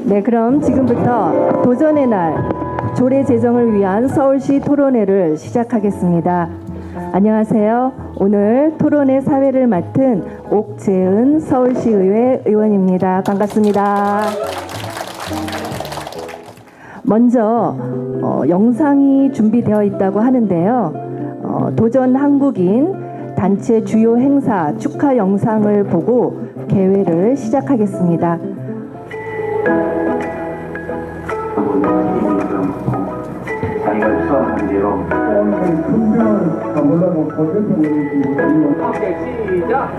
네, 그럼 지금부터 도전의 날 조례 제정을 위한 서울시 토론회를 시작하겠습니다. 안녕하세요. 오늘 토론회 사회를 맡은 옥재은 서울시의회 의원입니다. 반갑습니다. 먼저 영상이 준비되어 있다고 하는데요. 도전 한국인 단체 주요 행사 축하 영상을 보고 개회를 시작하겠습니다. 자기가 수업한 대로 시작!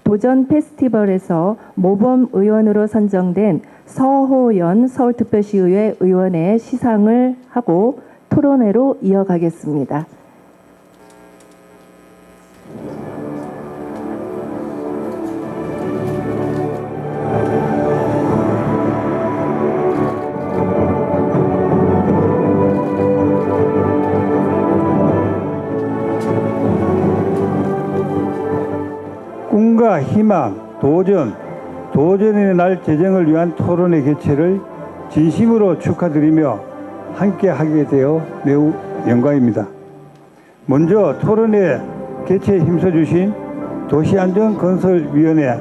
도전 페스티벌에서 모범 의원으로 선정된 서호연 서울특별시의회 의원의 시상을 하고 토론회로 이어가겠습니다. 꿈과 희망, 도전의 날 제정을 위한 토론회 개최를 진심으로 축하드리며 함께 하게 되어 매우 영광입니다. 먼저 토론회 개최에 힘써주신 도시안전건설위원회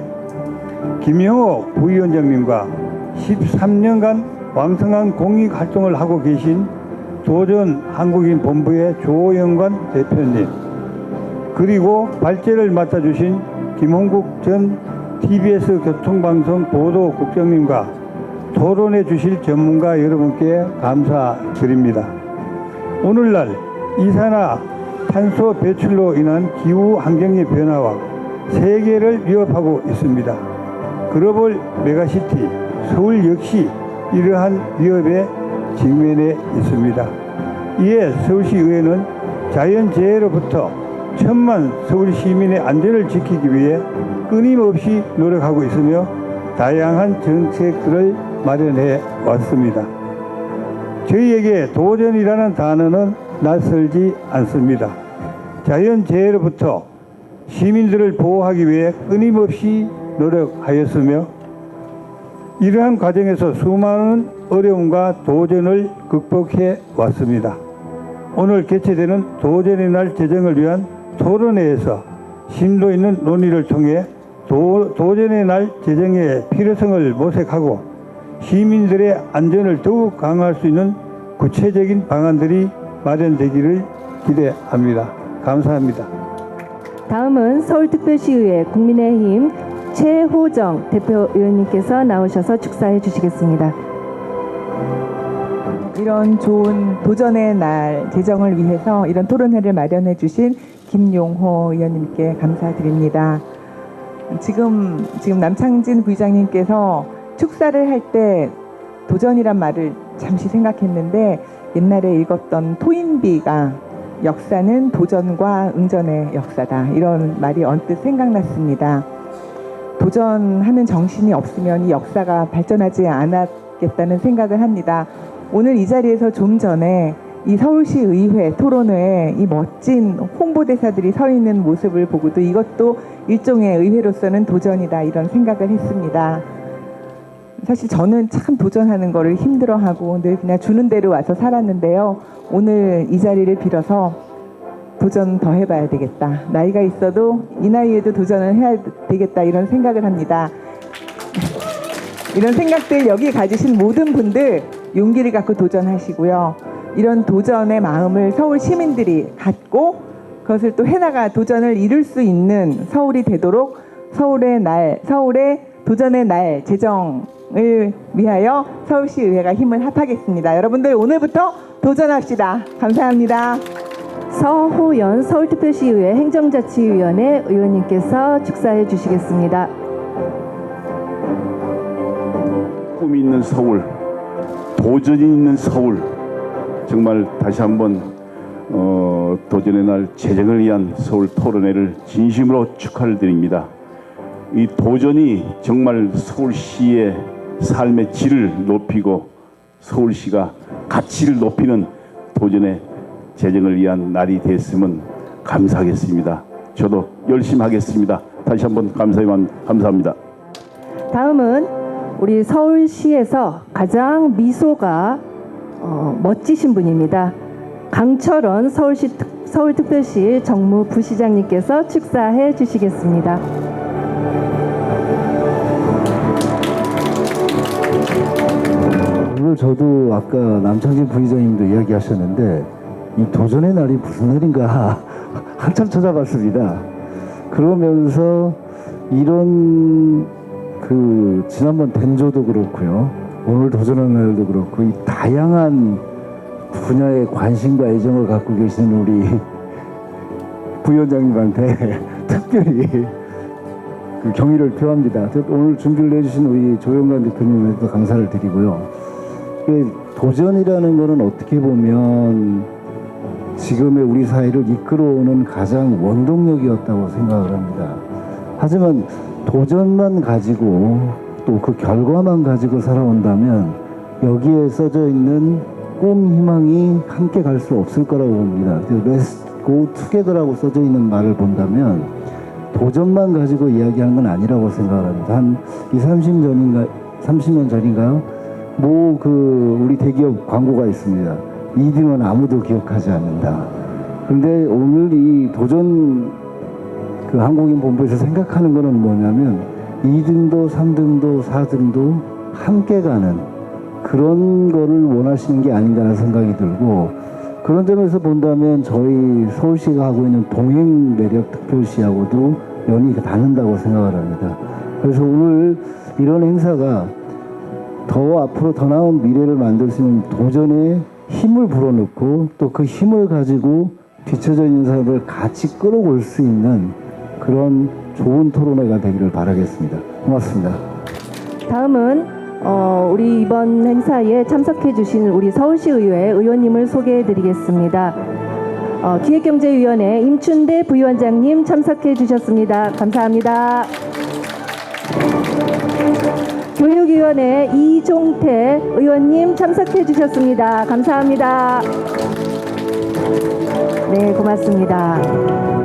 김영호 부위원장님과 13년간 왕성한 공익활동을 하고 계신 도전 한국인 본부의 조영관 대표님, 그리고 발제를 맡아주신 김홍국 전 TBS 교통방송 보도국장님과 토론해 주실 전문가 여러분께 감사드립니다. 오늘날 이산화 탄소 배출로 인한 기후 환경의 변화와 세계를 위협하고 있습니다. 글로벌 메가시티 서울 역시 이러한 위협에 직면해 있습니다. 이에 서울시의회는 자연재해로부터 천만 서울 시민의 안전을 지키기 위해 끊임없이 노력하고 있으며 다양한 정책들을 마련해 왔습니다. 저희에게 도전이라는 단어는 낯설지 않습니다. 자연재해로부터 시민들을 보호하기 위해 끊임없이 노력하였으며 이러한 과정에서 수많은 어려움과 도전을 극복해 왔습니다. 오늘 개최되는 도전의 날 제정을 위한 토론회에서 심도 있는 논의를 통해 도전의 날 제정의 필요성을 모색하고 시민들의 안전을 더욱 강화할 수 있는 구체적인 방안들이 마련되기를 기대합니다. 감사합니다. 다음은 서울특별시의회 국민의힘 최호정 대표의원님께서 나오셔서 축사해 주시겠습니다. 이런 좋은 도전의 날 제정을 위해서 이런 토론회를 마련해 주신 김용호 의원님께 감사드립니다. 지금 남창진 부의장님께서 축사를 할 때 도전이란 말을 잠시 생각했는데 옛날에 읽었던 토인비가 역사는 도전과 응전의 역사다, 이런 말이 언뜻 생각났습니다. 도전하는 정신이 없으면 이 역사가 발전하지 않았겠다는 생각을 합니다. 오늘 이 자리에서 좀 전에 이 서울시 의회 토론회에 이 멋진 홍보대사들이 서 있는 모습을 보고도 이것도 일종의 의회로서는 도전이다, 이런 생각을 했습니다. 사실 저는 참 도전하는 거를 힘들어하고 늘 그냥 주는 대로 와서 살았는데요. 오늘 이 자리를 빌어서 도전 더 해봐야 되겠다. 나이가 있어도 이 나이에도 도전을 해야 되겠다, 이런 생각을 합니다. 이런 생각들 여기 가지신 모든 분들 용기를 갖고 도전하시고요. 이런 도전의 마음을 서울 시민들이 갖고 그것을 또 해나가 도전을 이룰 수 있는 서울이 되도록 서울의 도전의 날 제정을 위하여 서울시의회가 힘을 합하겠습니다. 여러분들 오늘부터 도전합시다. 감사합니다. 서호연 서울특별시의회 행정자치위원회 의원님께서 축사해 주시겠습니다. 꿈이 있는 서울, 도전이 있는 서울, 정말 다시 한번 도전의 날 제정을 위한 서울 토론회를 진심으로 축하를 드립니다. 이 도전이 정말 서울시의 삶의 질을 높이고 서울시가 가치를 높이는 도전의 제정을 위한 날이 됐으면 감사하겠습니다. 저도 열심히 하겠습니다. 다시 한번 감사합니다. 다음은 우리 서울시에서 가장 미소가 멋지신 분입니다. 강철원 서울특별시 정무부시장님께서 축사해 주시겠습니다. 오늘 저도 아까 남창진 부의장님도 이야기하셨는데 이 도전의 날이 무슨 날인가 한참 찾아봤습니다. 그러면서 이런 지난번 된조도 그렇고요, 오늘 도전의 날도 그렇고 이 다양한 분야의 관심과 애정을 갖고 계시는 우리 부위원장님한테 특별히 경의를 표합니다. 오늘 준비를 해주신 우리 조영관 대표님에도 감사를 드리고요. 도전이라는 것은 어떻게 보면 지금의 우리 사회를 이끌어오는 가장 원동력이었다고 생각을 합니다. 하지만 도전만 가지고 또 그 결과만 가지고 살아온다면 여기에 써져 있는 꿈, 희망이 함께 갈 수 없을 거라고 봅니다. Let's go together라고 써져 있는 말을 본다면 도전만 가지고 이야기하는 건 아니라고 생각을 합니다. 한 30년 전인가요? 우리 대기업 광고가 있습니다. 2등은 아무도 기억하지 않는다. 그런데 오늘 이 도전 한국인 본부에서 생각하는 거는 뭐냐면 2등도 3등도 4등도 함께 가는 그런 거를 원하시는 게 아닌가라는 생각이 들고, 그런 점에서 본다면 저희 서울시가 하고 있는 동행 매력 특별시하고도 연이 닿는다고 생각을 합니다. 그래서 오늘 이런 행사가 더 앞으로 더 나은 미래를 만들 수 있는 도전에 힘을 불어넣고 또 그 힘을 가지고 뒤처져 있는 사람을 같이 끌어올 수 있는 그런 좋은 토론회가 되기를 바라겠습니다. 고맙습니다. 다음은 우리 이번 행사에 참석해 주신 우리 서울시의회 의원님을 소개해 드리겠습니다. 기획경제위원회 임춘대 부위원장님 참석해 주셨습니다. 감사합니다. 교육위원회 이종태 의원님 참석해 주셨습니다. 감사합니다. 네, 고맙습니다.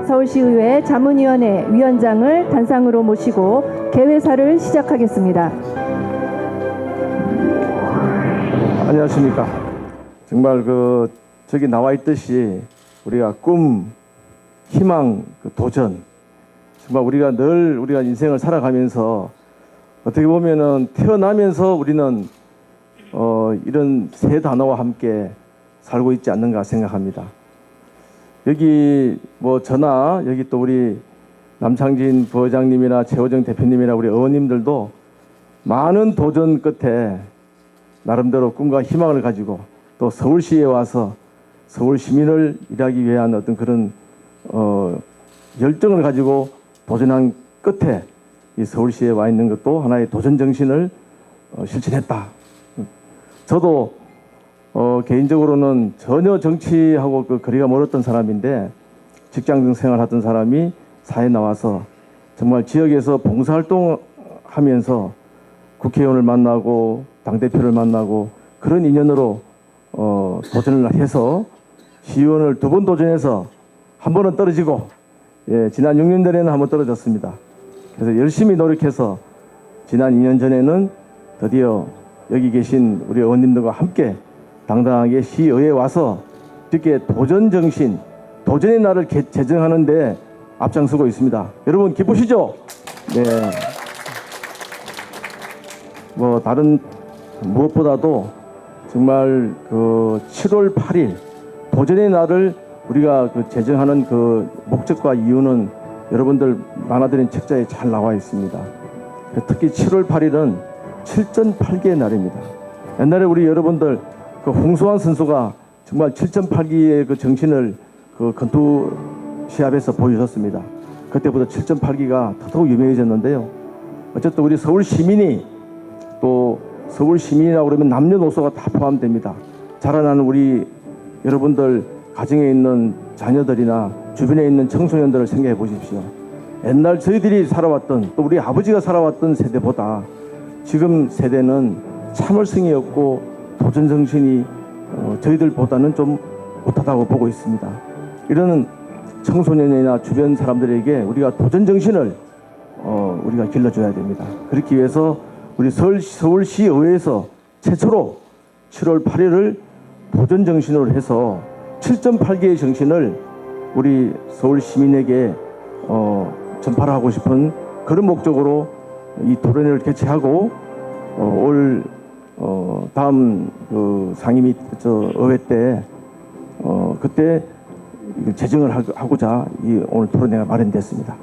서울시의회 자문위원회 위원장을 단상으로 모시고 개회사를 시작하겠습니다. 안녕하십니까. 정말 저기 나와 있듯이 우리가 꿈, 희망, 도전, 정말 우리가 인생을 살아가면서 어떻게 보면은 태어나면서 우리는 이런 세 단어와 함께 살고 있지 않는가 생각합니다. 여기 저나 여기 또 우리 남창진 부회장님이나 최호정 대표님이나 우리 의원님들도 많은 도전 끝에 나름대로 꿈과 희망을 가지고 또 서울시에 와서 서울 시민을 일하기 위한 어떤 그런 열정을 가지고 도전한 끝에 이 서울시에 와 있는 것도 하나의 도전 정신을 실천했다. 저도 개인적으로는 전혀 정치하고 거리가 멀었던 사람인데 직장 생활하던 사람이 사회에 나와서 정말 지역에서 봉사활동하면서 국회의원을 만나고 당대표를 만나고 그런 인연으로 도전을 해서 시의원을 2번 도전해서 한 번은 떨어지고 지난 6년 전에는 한 번 떨어졌습니다. 그래서 열심히 노력해서 지난 2년 전에는 드디어 여기 계신 우리 의원님들과 함께 당당하게 시의회에 와서 이렇게 도전 정신, 도전의 날을 제정하는데 앞장서고 있습니다. 여러분 기쁘시죠? 네. 다른 무엇보다도 정말 7월 8일 도전의 날을 우리가 제정하는 목적과 이유는 여러분들 만화드린 책자에 잘 나와 있습니다. 특히 7월 8일은 7.8기의 날입니다. 옛날에 우리 여러분들 홍수환 선수가 정말 7.8기의 정신을 권투 시합에서 보여줬습니다. 그때부터 7.8기가 더더욱 유명해졌는데요. 어쨌든 우리 서울 시민이 또 서울 시민이라고 그러면 남녀노소가 다 포함됩니다. 자라나는 우리 여러분들 가정에 있는 자녀들이나 주변에 있는 청소년들을 생각해 보십시오. 옛날 저희들이 살아왔던 또 우리 아버지가 살아왔던 세대보다 지금 세대는 참을성이 없고 도전 정신이 저희들보다는 좀 못하다고 보고 있습니다. 이런 청소년이나 주변 사람들에게 우리가 도전 정신을 우리가 길러줘야 됩니다. 그렇기 위해서 우리 서울시의회에서 최초로 7월 8일을 도전 정신으로 해서 7.8기의 정신을 우리 서울 시민에게 전파를 하고 싶은 그런 목적으로 이 토론회를 개최하고 올 다음 상임위 의회 때 그때 제정을 하고자 오늘 토론회가 마련됐습니다.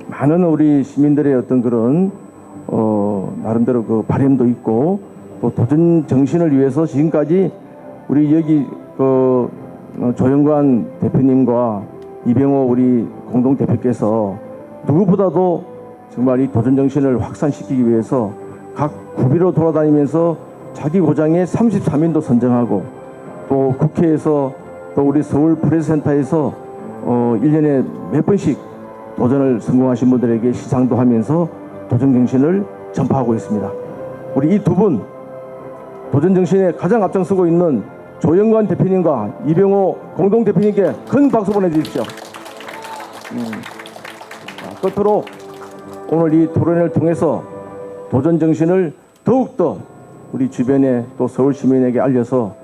많은 우리 시민들의 어떤 그런 나름대로 바람도 있고 또 도전 정신을 위해서 지금까지 우리 여기 조영관 대표님과 이병호 우리 공동 대표께서 누구보다도 정말 이 도전 정신을 확산시키기 위해서 각 구비로 돌아다니면서 자기 고장에 33인도 선정하고 또 국회에서 또 우리 서울 프레스센터에서 1년에 몇 번씩 도전을 성공하신 분들에게 시상도 하면서 도전 정신을 전파하고 있습니다. 우리 이 두 분 도전 정신에 가장 앞장서고 있는 조영관 대표님과 이병호 공동 대표님께 큰 박수 보내주십시오. 끝으로 오늘 이 토론회를 통해서 도전 정신을 더욱더 우리 주변에 또 서울 시민에게 알려서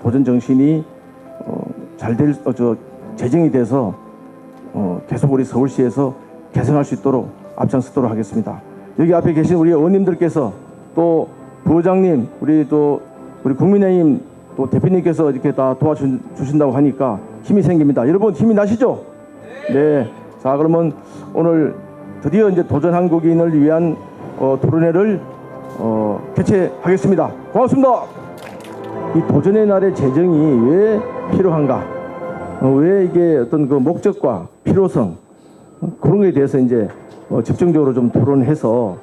도전 정신이 잘 제정이 돼서 계속 우리 서울시에서 개선할 수 있도록 앞장서도록 하겠습니다. 여기 앞에 계신 우리 의원님들께서 또 부회장님, 우리 국민의힘 또 대표님께서 이렇게 다 도와주신다고 하니까 힘이 생깁니다. 여러분 힘이 나시죠? 네. 자, 그러면 오늘 드디어 이제 도전 한국인을 위한 토론회를 개최하겠습니다. 고맙습니다. 이 도전의 날의 제정이 왜 필요한가? 왜 이게 어떤 목적과 필요성 그런 것에 대해서 이제 집중적으로 좀 토론해서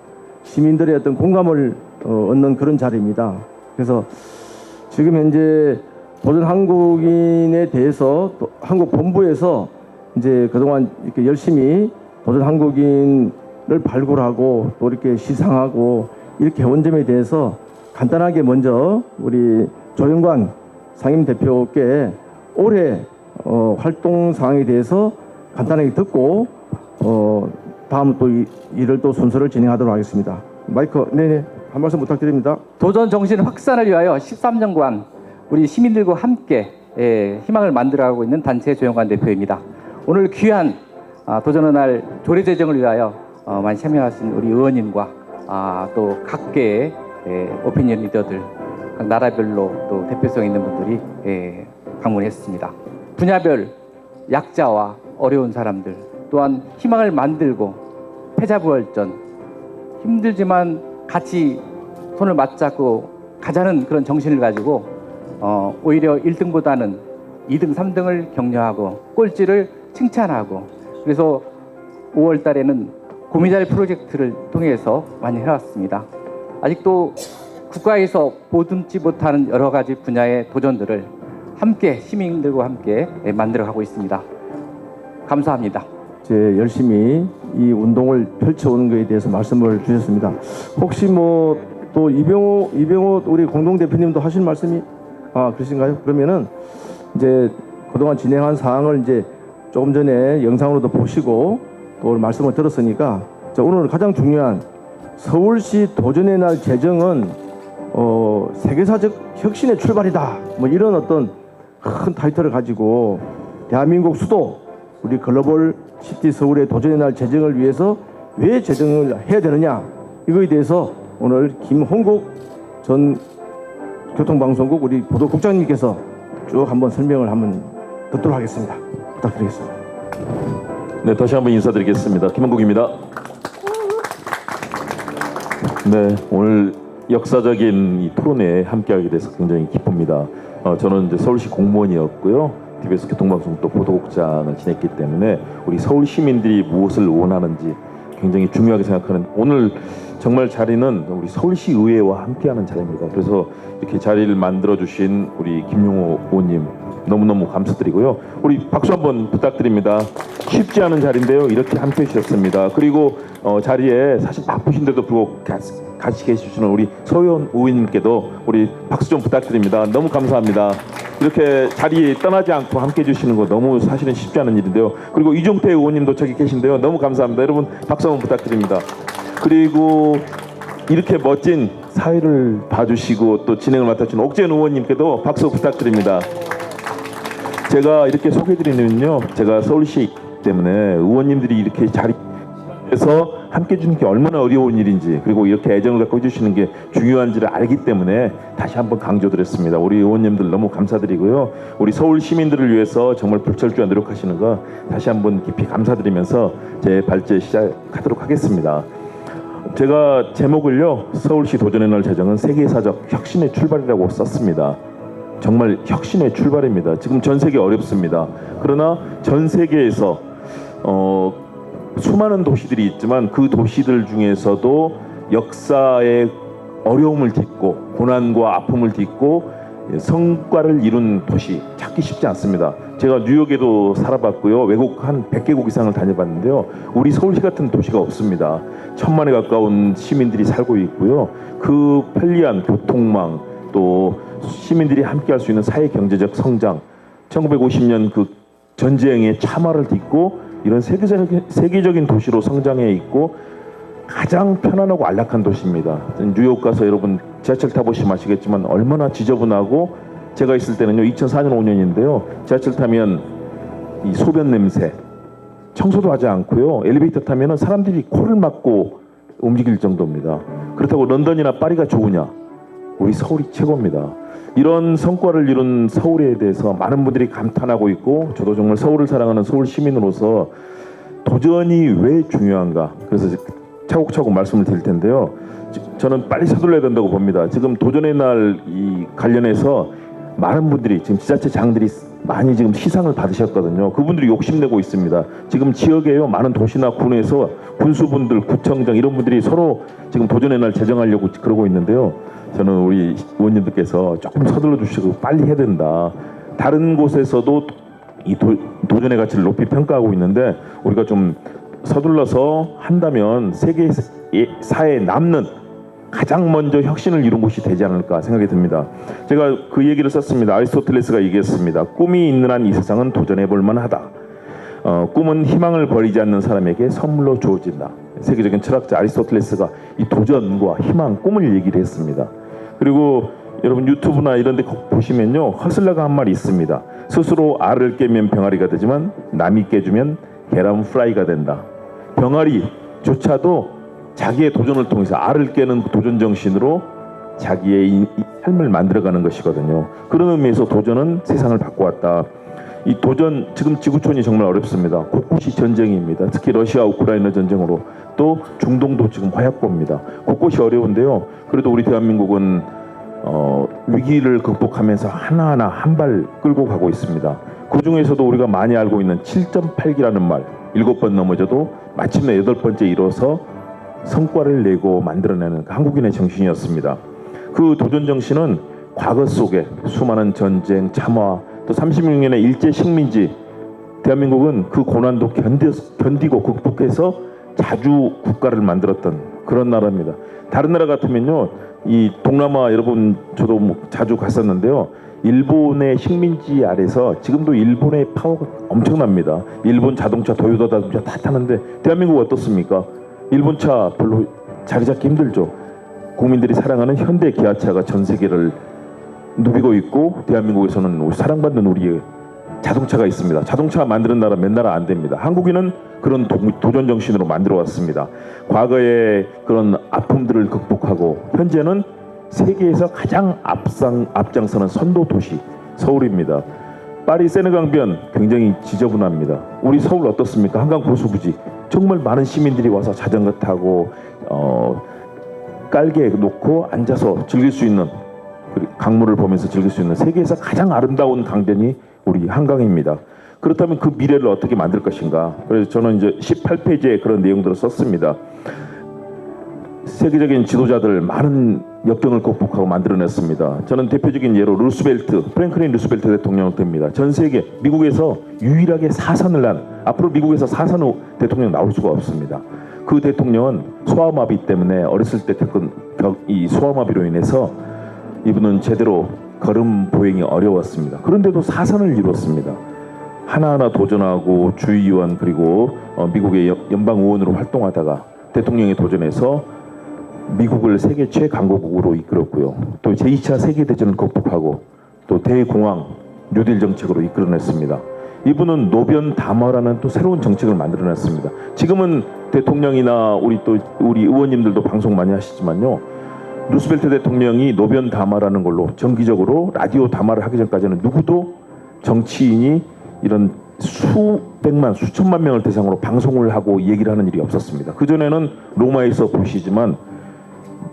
시민들의 어떤 공감을 얻는 그런 자리입니다. 그래서 지금 현재 도전 한국인에 대해서 또 한국 본부에서 이제 그동안 이렇게 열심히 도전 한국인을 발굴하고 또 이렇게 시상하고 이렇게 해온 점에 대해서 간단하게 먼저 우리 조영관 상임대표께 올해 활동 사항에 대해서 간단하게 듣고 다음 또 일을 또 순서를 진행하도록 하겠습니다. 마이크 네네 한 말씀 부탁드립니다. 도전 정신 확산을 위하여 13년간 우리 시민들과 함께 희망을 만들어가고 있는 단체 조영관 대표입니다. 오늘 귀한 도전의 날 조례 제정을 위하여 많이 참여하신 우리 의원님과 또 각계의 오피니언 리더들, 각 나라별로 또 대표성 있는 분들이 방문했습니다. 분야별 약자와 어려운 사람들, 또한 희망을 만들고 패자부활전, 힘들지만 같이 손을 맞잡고 가자는 그런 정신을 가지고 오히려 1등보다는 2등, 3등을 격려하고 꼴찌를 칭찬하고, 그래서 5월 달에는 고미자리 프로젝트를 통해서 많이 해왔습니다. 아직도 국가에서 보듬지 못하는 여러 가지 분야의 도전들을 함께 시민들과 함께 만들어가고 있습니다. 감사합니다. 열심히 이 운동을 펼쳐오는 것에 대해서 말씀을 주셨습니다. 혹시 뭐 또 이병호 우리 공동 대표님도 하실 말씀이 그러신가요? 그러면은 이제 그동안 진행한 사항을 이제 조금 전에 영상으로도 보시고 또 말씀을 들었으니까 오늘 가장 중요한 서울시 도전의 날 제정은 세계사적 혁신의 출발이다. 뭐 이런 어떤 큰 타이틀을 가지고 대한민국 수도 우리 글로벌 시티 서울의 도전의 날 제정을 위해서 왜 제정을 해야 되느냐, 이거에 대해서 오늘 김홍국 전 교통방송국 우리 보도국장님께서 쭉 한번 설명을 한번 듣도록 하겠습니다. 부탁드리겠습니다. 네, 다시 한번 인사드리겠습니다. 김홍국입니다. 네, 오늘 역사적인 이 토론회에 함께하게 돼서 굉장히 기쁩니다. 저는 이제 서울시 공무원이었고요. TBS 교통방송 또 보도국장을 지냈기 때문에 우리 서울 시민들이 무엇을 원하는지 굉장히 중요하게 생각하는, 오늘 정말 자리는 우리 서울시 의회와 함께하는 자리입니다. 그래서 이렇게 자리를 만들어주신 우리 김용호 의원님 너무너무 감사드리고요. 우리 박수 한번 부탁드립니다. 쉽지 않은 자리인데요, 이렇게 함께해 주셨습니다. 그리고 자리에 사실 바쁘신데도 불구하고 같이 계시는 우리 서현 의원님께도 우리 박수 좀 부탁드립니다. 너무 감사합니다. 이렇게 자리에 떠나지 않고 함께해 주시는 거 너무 사실은 쉽지 않은 일인데요. 그리고 이종태 의원님도 저기 계신데요. 너무 감사합니다. 여러분 박수 한번 부탁드립니다. 그리고 이렇게 멋진 사회를 봐주시고 또 진행을 맡아주신 옥재현 의원님께도 박수 부탁드립니다. 제가 이렇게 소개해드리면요, 제가 서울시 때문에 의원님들이 이렇게 자리에서 함께 해주는 게 얼마나 어려운 일인지, 그리고 이렇게 애정을 갖고 해주시는 게 중요한지를 알기 때문에 다시 한번 강조드렸습니다. 우리 의원님들 너무 감사드리고요. 우리 서울 시민들을 위해서 정말 불철주야 노력하시는 거 다시 한번 깊이 감사드리면서 제 발제 시작하도록 하겠습니다. 제가 제목을요, 서울시 도전의 날 제정은 세계사적 혁신의 출발이라고 썼습니다. 정말 혁신의 출발입니다. 지금 전 세계 어렵습니다. 그러나 전 세계에서 수많은 도시들이 있지만 그 도시들 중에서도 역사의 어려움을 딛고 고난과 아픔을 딛고 성과를 이룬 도시 찾기 쉽지 않습니다. 제가 뉴욕에도 살아봤고요. 외국 한 100개국 이상을 다녀봤는데요. 우리 서울시 같은 도시가 없습니다. 1000만에 가까운 시민들이 살고 있고요. 그 편리한 교통망, 또 시민들이 함께할 수 있는 사회 경제적 성장, 1950년 그 전쟁의 참화를 딛고 이런 세계적인 도시로 성장해 있고 가장 편안하고 안락한 도시입니다. 뉴욕 가서 여러분 지하철 타보시면 아시겠지만 얼마나 지저분하고, 제가 있을 때는요 2004년 5년인데요 지하철 타면 이 소변 냄새, 청소도 하지 않고요 엘리베이터 타면은 사람들이 코를 막고 움직일 정도입니다. 그렇다고 런던이나 파리가 좋으냐? 우리 서울이 최고입니다. 이런 성과를 이룬 서울에 대해서 많은 분들이 감탄하고 있고, 저도 정말 서울을 사랑하는 서울 시민으로서 도전이 왜 중요한가, 그래서 차곡차곡 말씀을 드릴 텐데요. 저는 빨리 서둘러야 된다고 봅니다. 지금 도전의 날 이 관련해서 많은 분들이 지금 지자체장들이 많이 지금 시상을 받으셨거든요. 그분들이 욕심내고 있습니다. 지금 지역에요 많은 도시나 군에서 군수분들, 구청장 이런 분들이 서로 지금 도전의 날 제정하려고 그러고 있는데요. 저는 우리 의원님들께서 조금 서둘러 주시고 빨리 해야 된다. 다른 곳에서도 이 도전의 가치를 높이 평가하고 있는데 우리가 좀 서둘러서 한다면 세계 사회에 남는 가장 먼저 혁신을 이룬 곳이 되지 않을까 생각이 듭니다. 제가 그 얘기를 썼습니다. 아리스토텔레스가 얘기했습니다. 꿈이 있는 한 이 세상은 도전해 볼 만하다. 꿈은 희망을 버리지 않는 사람에게 선물로 주어진다. 세계적인 철학자 아리스토텔레스가 이 도전과 희망, 꿈을 얘기를 했습니다. 그리고 여러분 유튜브나 이런 데 보시면요, 허슬러가 한 말이 있습니다. 스스로 알을 깨면 병아리가 되지만 남이 깨주면 계란 프라이가 된다. 병아리조차도 자기의 도전을 통해서 알을 깨는 도전 정신으로 자기의 이 삶을 만들어가는 것이거든요. 그런 의미에서 도전은 세상을 바꿔왔다. 이 도전, 지금 지구촌이 정말 어렵습니다. 곳곳이 전쟁입니다. 특히 러시아 우크라이나 전쟁으로, 또 중동도 지금 화약고입니다. 곳곳이 어려운데요. 그래도 우리 대한민국은 위기를 극복하면서 하나하나 한 발 끌고 가고 있습니다. 그 중에서도 우리가 많이 알고 있는 7.8기라는 말, 7번 넘어져도 마침내 8번째 일어서 성과를 내고 만들어내는 한국인의 정신이었습니다. 그 도전 정신은 과거 속에 수많은 전쟁, 참화, 또 36년의 일제 식민지, 대한민국은 그 고난도 견디고 극복해서 자주 국가를 만들었던 그런 나라입니다. 다른 나라 같으면요, 이 동남아, 여러분 저도 자주 갔었는데요, 일본의 식민지 아래서 지금도 일본의 파워가 엄청납니다. 일본 자동차, 도요타 자동차 다 타는데 대한민국 어떻습니까? 일본 차 별로 자리 잡기 힘들죠. 국민들이 사랑하는 현대 기아차가 전 세계를 누비고 있고, 대한민국에서는 사랑받는 우리의 자동차가 있습니다. 자동차 만드는 나라 몇 나라 안 됩니다. 한국인은 그런 도전 정신으로 만들어 왔습니다. 과거의 그런 아픔들을 극복하고, 현재는 세계에서 가장 앞장서는 선도 도시 서울입니다. 파리 세느강변 굉장히 지저분합니다. 우리 서울 어떻습니까? 한강 고수부지 정말 많은 시민들이 와서 자전거 타고 깔개에 놓고 앉아서 즐길 수 있는, 강물을 보면서 즐길 수 있는 세계에서 가장 아름다운 강변이 우리 한강입니다. 그렇다면 그 미래를 어떻게 만들 것인가? 그래서 저는 이제 18페이지에 그런 내용들을 썼습니다. 세계적인 지도자들 많은 역경을 극복하고 만들어냈습니다. 저는 대표적인 예로 프랭클린 루스벨트 대통령을 듭니다. 전 세계 미국에서 유일하게 사선을 한, 앞으로 미국에서 사선 대통령 나올 수가 없습니다. 그 대통령은 소아마비 때문에 어렸을 때 겪은 이 소아마비로 인해서 이분은 제대로 걸음 보행이 어려웠습니다. 그런데도 사선을 이뤘습니다. 하나하나 도전하고 주의원, 그리고 미국의 연방 의원으로 활동하다가 대통령에 도전해서 미국을 세계 최강국으로 이끌었고요. 또 제2차 세계대전을 극복하고 또 대공황, 뉴딜 정책으로 이끌어냈습니다. 이분은 노변 담화라는 또 새로운 정책을 만들어냈습니다. 지금은 대통령이나 우리 의원님들도 방송 많이 하시지만요, 루스벨트 대통령이 노변 담화라는 걸로 정기적으로 라디오 담화를 하기 전까지는 누구도 정치인이 이런 수백만, 수천만 명을 대상으로 방송을 하고 얘기를 하는 일이 없었습니다. 그전에는 로마에서 보시지만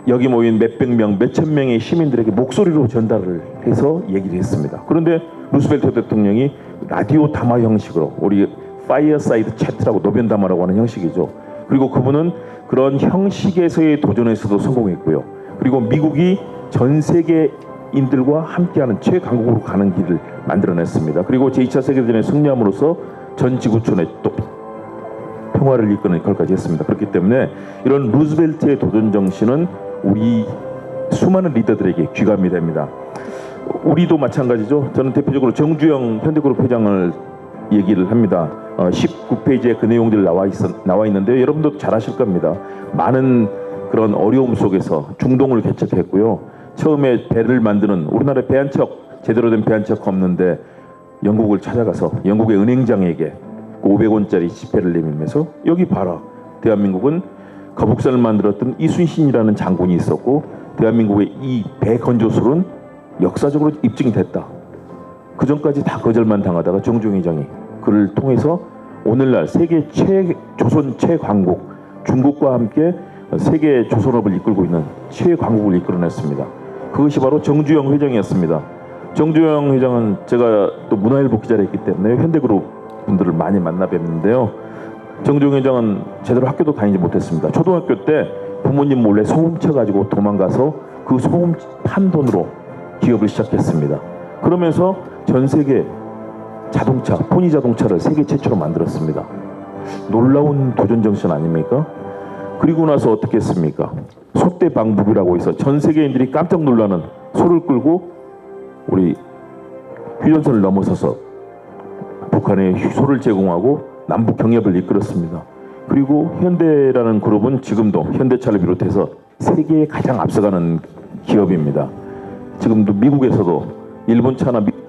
여기 모인 몇백 명, 몇천 명의 시민들에게 목소리로 전달을 해서 얘기를 했습니다. 그런데 루스벨트 대통령이 라디오 담화 형식으로, 우리 파이어사이드 채트라고 노변 담화라고 하는 형식이죠. 그리고 그분은 그런 형식에서의 도전에서도 성공했고요. 그리고 미국이 전 세계인들과 함께하는 최강국으로 가는 길을 만들어냈습니다. 그리고 제2차 세계대전에 승리함으로써 전 지구촌에 또 평화를 이끄는 역할까지 했습니다. 그렇기 때문에 이런 루스벨트의 도전 정신은 우리 수많은 리더들에게 귀감이 됩니다. 우리도 마찬가지죠. 저는 대표적으로 정주영 현대그룹 회장을 얘기를 합니다. 19페이지에 그 내용들이 나와 있는데요. 여러분도 잘 아실 겁니다. 많은 그런 어려움 속에서 중동을 개척했고요. 처음에 배를 만드는, 우리나라에 배 한 척, 제대로 된 배 한 척 없는데 영국을 찾아가서 영국의 은행장에게 500원짜리 지폐를 내밀면서 여기 봐라, 대한민국은 거북선을 만들었던 이순신이라는 장군이 있었고 대한민국의 이 배 건조술은 역사적으로 입증이 됐다. 그 전까지 다 거절만 당하다가 정주영 회장이 그를 통해서 오늘날 세계 조선 최강국, 중국과 함께 세계 조선업을 이끌고 있는 최강국을 이끌어냈습니다. 그것이 바로 정주영 회장이었습니다. 정주영 회장은 제가 또 문화일보 기자를 했기 때문에 현대그룹 분들을 많이 만나 뵙는데요. 정주영 회장은 제대로 학교도 다니지 못했습니다. 초등학교 때 부모님 몰래 소금 쳐가지고 도망가서 그 소금 판 돈으로 기업을 시작했습니다. 그러면서 전 세계 자동차, 포니 자동차를 세계 최초로 만들었습니다. 놀라운 도전 정신 아닙니까? 그리고 나서 어떻게 했습니까? 소대 방북이라고 해서 전 세계인들이 깜짝 놀라는 소를 끌고 우리 휴전선을 넘어서서 북한에 소를 제공하고 남북 경협을 이끌었습니다. 그리고 현대라는 그룹은 지금도 현대차를 비롯해서 세계에 가장 앞서가는 기업입니다. 지금도 미국에서도 일본차나 미국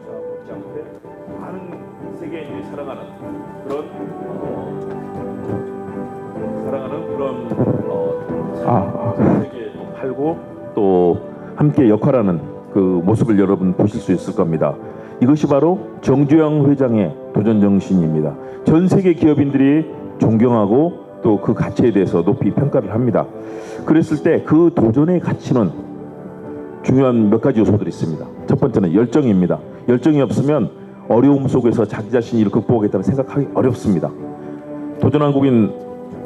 차 못지않게 많은 세계인들이 사랑하는 그런 세계에 팔고 또 함께 역할하는 그 모습을 여러분 보실 수 있을 겁니다. 이것이 바로 정주영 회장의 도전 정신입니다. 전 세계 기업인들이 존경하고 또 그 가치에 대해서 높이 평가를 합니다. 그랬을 때 그 도전의 가치는 중요한 몇 가지 요소들이 있습니다. 첫 번째는 열정입니다. 열정이 없으면 어려움 속에서 자기 자신이 이를 극복하겠다는 생각하기 어렵습니다. 도전한국인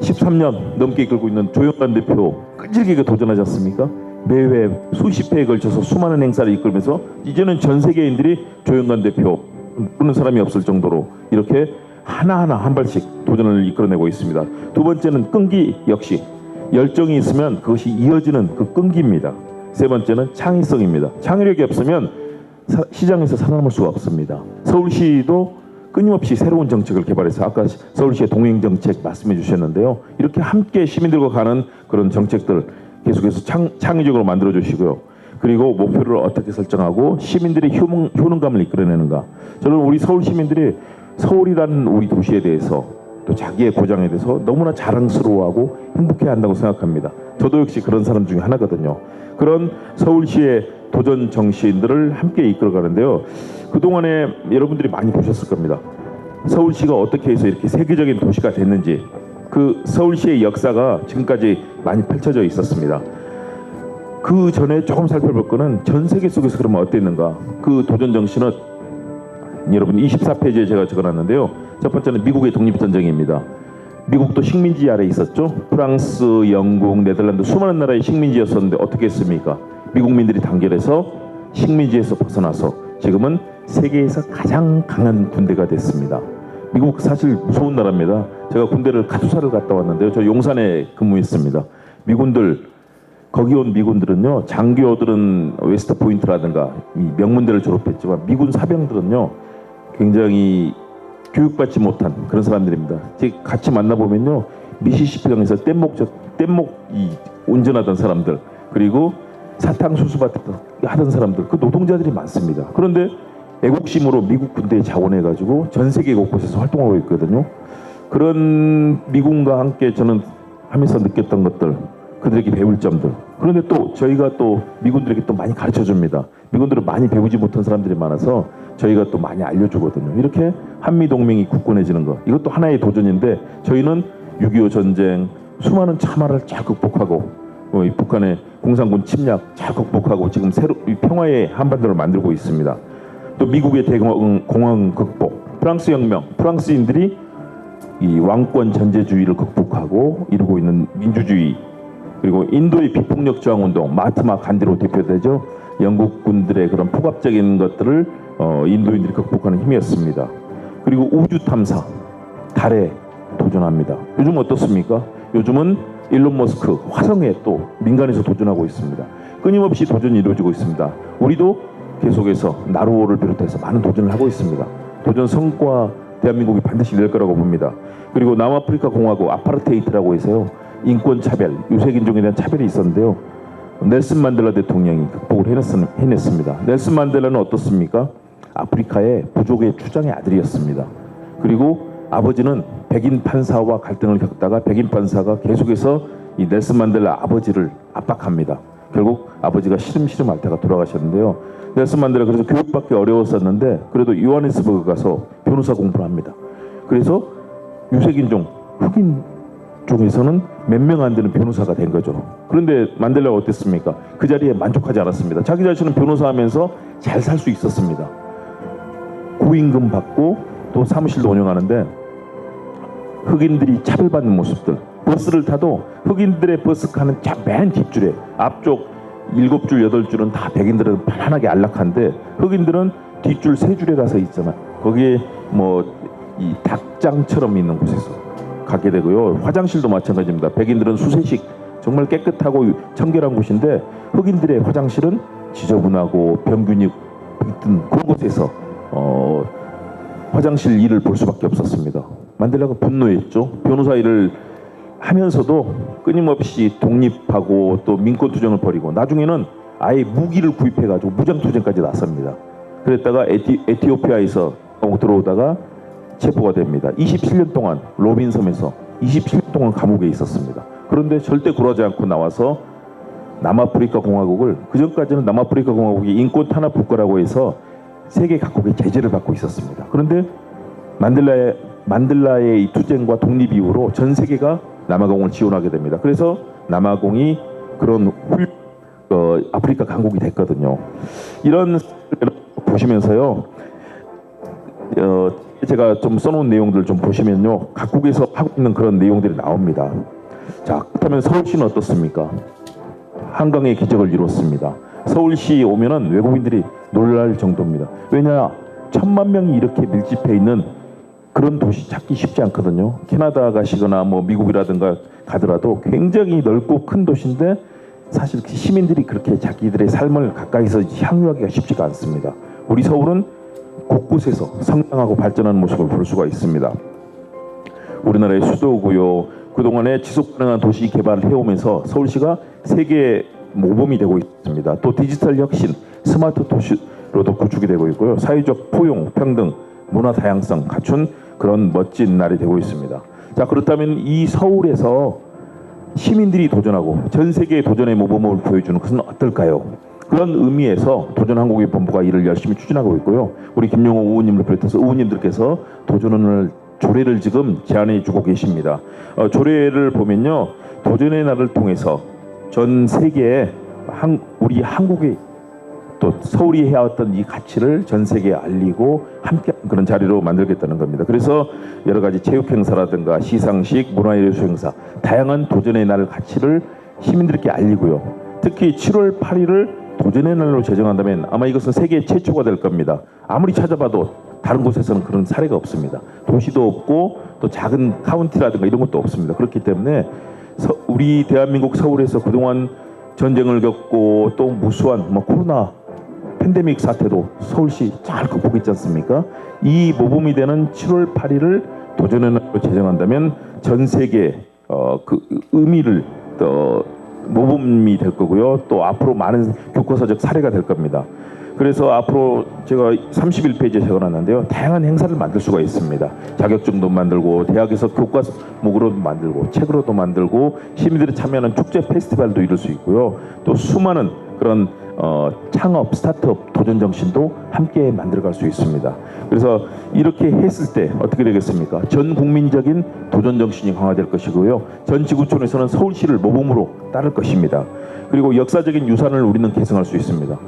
13년 넘게 이끌고 있는 조영관 대표 끈질기게 도전하지 않습니까? 매회 수십 회에 걸쳐서 수많은 행사를 이끌면서 이제는 전 세계인들이 조영관 대표 부르는 사람이 없을 정도로 이렇게 하나하나 한 발씩 도전을 이끌어내고 있습니다. 두 번째는 끈기 역시 열정이 있으면 그것이 이어지는 그 끈기입니다. 세 번째는 창의성입니다. 창의력이 없으면 시장에서 살아남을 수가 없습니다. 서울시도 끊임없이 새로운 정책을 개발해서 아까 서울시의 동행정책 말씀해 주셨는데요. 이렇게 함께 시민들과 가는 그런 정책들 계속해서 창의적으로 만들어 주시고요. 그리고 목표를 어떻게 설정하고 시민들의 효능감을 이끌어내는가. 저는 우리 서울 시민들이 서울이라는 우리 도시에 대해서 또 자기의 고장에 대해서 너무나 자랑스러워하고 행복해야 한다고 생각합니다. 저도 역시 그런 사람 중에 하나거든요. 그런 서울시의 도전 정신들을 함께 이끌어가는데요. 그동안에 여러분들이 많이 보셨을 겁니다. 서울시가 어떻게 해서 이렇게 세계적인 도시가 됐는지 그 서울시의 역사가 지금까지 많이 펼쳐져 있었습니다. 그 전에 조금 살펴볼 거는 전 세계 속에서 그러면 어땠는가. 그 도전 정신은 여러분 24페이지에 제가 적어놨는데요. 첫 번째는 미국의 독립전쟁입니다. 미국도 식민지 아래 있었죠. 프랑스, 영국, 네덜란드 수많은 나라의 식민지였었는데 어떻게 했습니까? 미국민들이 단결해서 식민지에서 벗어나서 지금은 세계에서 가장 강한 군대가 됐습니다. 미국 사실 무서운 나라입니다. 제가 군대를 가두사를 갔다 왔는데요. 저 용산에 근무했습니다. 미군들 거기 온 미군들은요. 장교들은 웨스트 포인트라든가 명문대를 졸업했지만 미군 사병들은요. 굉장히 교육받지 못한 그런 사람들입니다. 같이 만나보면요. 미시시피강에서 뗏목이 운전하던 사람들 그리고 사탕수수밭 하던 사람들 그 노동자들이 많습니다. 그런데 애국심으로 미국 군대에 자원해가지고 전 세계 곳곳에서 활동하고 있거든요. 그런 미군과 함께 저는 하면서 느꼈던 것들 그들에게 배울 점들 그런데 또 저희가 또 미군들에게 또 많이 가르쳐줍니다. 미군들은 많이 배우지 못한 사람들이 많아서 저희가 또 많이 알려주거든요. 이렇게 한미동맹이 굳건해지는 것 이것도 하나의 도전인데 저희는 6.25 전쟁 수많은 참화를 잘 극복하고 이 북한의 공산군 침략 잘 극복하고 지금 새로 평화의 한반도를 만들고 있습니다. 또 미국의 대공황 극복 프랑스 혁명 프랑스인들이 이 왕권 전제주의를 극복하고 이루고 있는 민주주의 그리고 인도의 비폭력 저항운동 마하트마 간디로 대표되죠. 영국 군들의 그런 폭압적인 것들을 인도인들이 극복하는 힘이었습니다. 그리고 우주 탐사 달에 도전합니다. 요즘 어떻습니까? 요즘은 일론 머스크 화성에 또 민간에서 도전하고 있습니다. 끊임없이 도전이 이루어지고 있습니다. 우리도 계속해서 나로호를 비롯해서 많은 도전을 하고 있습니다. 도전 성과 대한민국이 반드시 낼 거라고 봅니다. 그리고 남아프리카 공화국 아파르테이트라고 해서요. 인권 차별, 유색인종에 대한 차별이 있었는데요. 넬슨 만델라 대통령이 극복을 해냈습니다. 넬슨 만델라는 어떻습니까? 아프리카의 부족의 추장의 아들이었습니다. 그리고 아버지는 백인 판사와 갈등을 겪다가 백인 판사가 계속해서 이 넬슨 만델라 아버지를 압박합니다. 결국 아버지가 시름시름 앓다가 돌아가셨는데요. 넬슨 만델라 그래서 교육받기 어려웠었는데 그래도 요하네스버그 가서 변호사 공부를 합니다. 그래서 유색인종, 흑인 쪽에서는 몇 명 안 되는 변호사가 된 거죠. 그런데 만델라가 어땠습니까? 그 자리에 만족하지 않았습니다. 자기 자신은 변호사하면서 잘 살 수 있었습니다. 고임금 받고 또 사무실도 운영하는데 흑인들이 차별받는 모습들 버스를 타도 흑인들의 버스 가는 맨 뒷줄에 앞쪽 7줄, 8줄은 다 백인들은 편안하게 안락한데 흑인들은 뒷줄 3줄에 가서 있잖아요. 거기에 뭐 이 닭장처럼 있는 곳에서 가게 되고요. 화장실도 마찬가지입니다. 백인들은 수세식 정말 깨끗하고 청결한 곳인데 흑인들의 화장실은 지저분하고 병균이 있던 그런 곳에서 화장실 일을 볼 수밖에 없었습니다. 만델라가 분노했죠. 변호사 일을 하면서도 끊임없이 독립하고 또 민권 투쟁을 벌이고 나중에는 아예 무기를 구입해가지고 무장 투쟁까지 나섭니다. 그랬다가 에티오피아에서 들어오다가 체포가 됩니다. 27년 동안 로빈섬에서 27년 동안 감옥에 있었습니다. 그런데 절대 굴하지 않고 나와서 남아프리카 공화국을, 그전까지는 남아프리카 공화국이 인권 탄압 국가라고 해서 세계 각국의 제재를 받고 있었습니다. 그런데 만델라의 이 투쟁과 독립 이후로 전 세계가 남아공을 지원하게 됩니다. 그래서 남아공이 그런 아프리카 강국이 됐거든요. 이런 보시면서요, 제가 좀 써놓은 내용들 좀 보시면요, 각국에서 하고 있는 그런 내용들이 나옵니다. 자, 그렇다면 서울시는 어떻습니까? 한강의 기적을 이뤘습니다. 서울시 오면은 외국인들이 놀랄 정도입니다. 왜냐, 1,000만 명이 이렇게 밀집해 있는 그런 도시 찾기 쉽지 않거든요. 캐나다 가시거나 뭐 미국이라든가 가더라도 굉장히 넓고 큰 도시인데 사실 시민들이 그렇게 자기들의 삶을 가까이서 향유하기가 쉽지가 않습니다. 우리 서울은 곳곳에서 성장하고 발전하는 모습을 볼 수가 있습니다. 우리나라의 수도고요. 그동안에 지속 가능한 도시 개발을 해오면서 서울시가 세계 모범이 되고 있습니다. 또 디지털 혁신, 스마트 도시로도 구축이 되고 있고요. 사회적 포용, 평등, 문화 다양성 갖춘 그런 멋진 날이 되고 있습니다. 자, 그렇다면 이 서울에서 시민들이 도전하고 전 세계의 도전의 모범을 보여주는 것은 어떨까요? 그런 의미에서 도전한국의 본부가 이를 열심히 추진하고 있고요. 우리 김용호 의원님을 비롯해서 의원님들께서 도전을 조례를 지금 제안해 주고 계십니다. 조례를 보면요, 도전의 날을 통해서 전 세계에 우리 한국의 또 서울이 해왔던 이 가치를 전 세계에 알리고 함께 그런 자리로 만들겠다는 겁니다. 그래서 여러 가지 체육 행사라든가 시상식, 문화예술 행사, 다양한 도전의 날 가치를 시민들께 알리고요. 특히 7월 8일을 도전의 날로 제정한다면 아마 이것은 세계 최초가 될 겁니다. 아무리 찾아봐도 다른 곳에서는 그런 사례가 없습니다. 도시도 없고 또 작은 카운티라든가 이런 것도 없습니다. 그렇기 때문에 우리 대한민국 서울에서 그동안 전쟁을 겪고 또 무수한 코로나 팬데믹 사태도 서울시 잘 극복했지 않습니까? 이 모범이 되는 7월 8일을 도전의 날로 제정한다면 전 세계 그 의미를 모범이 될 거고요. 또 앞으로 많은 교과서적 사례가 될 겁니다. 그래서 앞으로 제가 31페이지에 적어놨는데요. 다양한 행사를 만들 수가 있습니다. 자격증도 만들고 대학에서 교과목으로도 만들고 책으로도 만들고 시민들이 참여하는 축제 페스티벌도 이룰 수 있고요. 또 수많은 그런 창업, 스타트업, 도전 정신도 함께 만들어갈 수 있습니다. 그래서 이렇게 했을 때 어떻게 되겠습니까? 전 국민적인 도전 정신이 강화될 것이고요. 전 지구촌에서는 서울시를 모범으로 따를 것입니다. 그리고 역사적인 유산을 우리는 계승할 수 있습니다.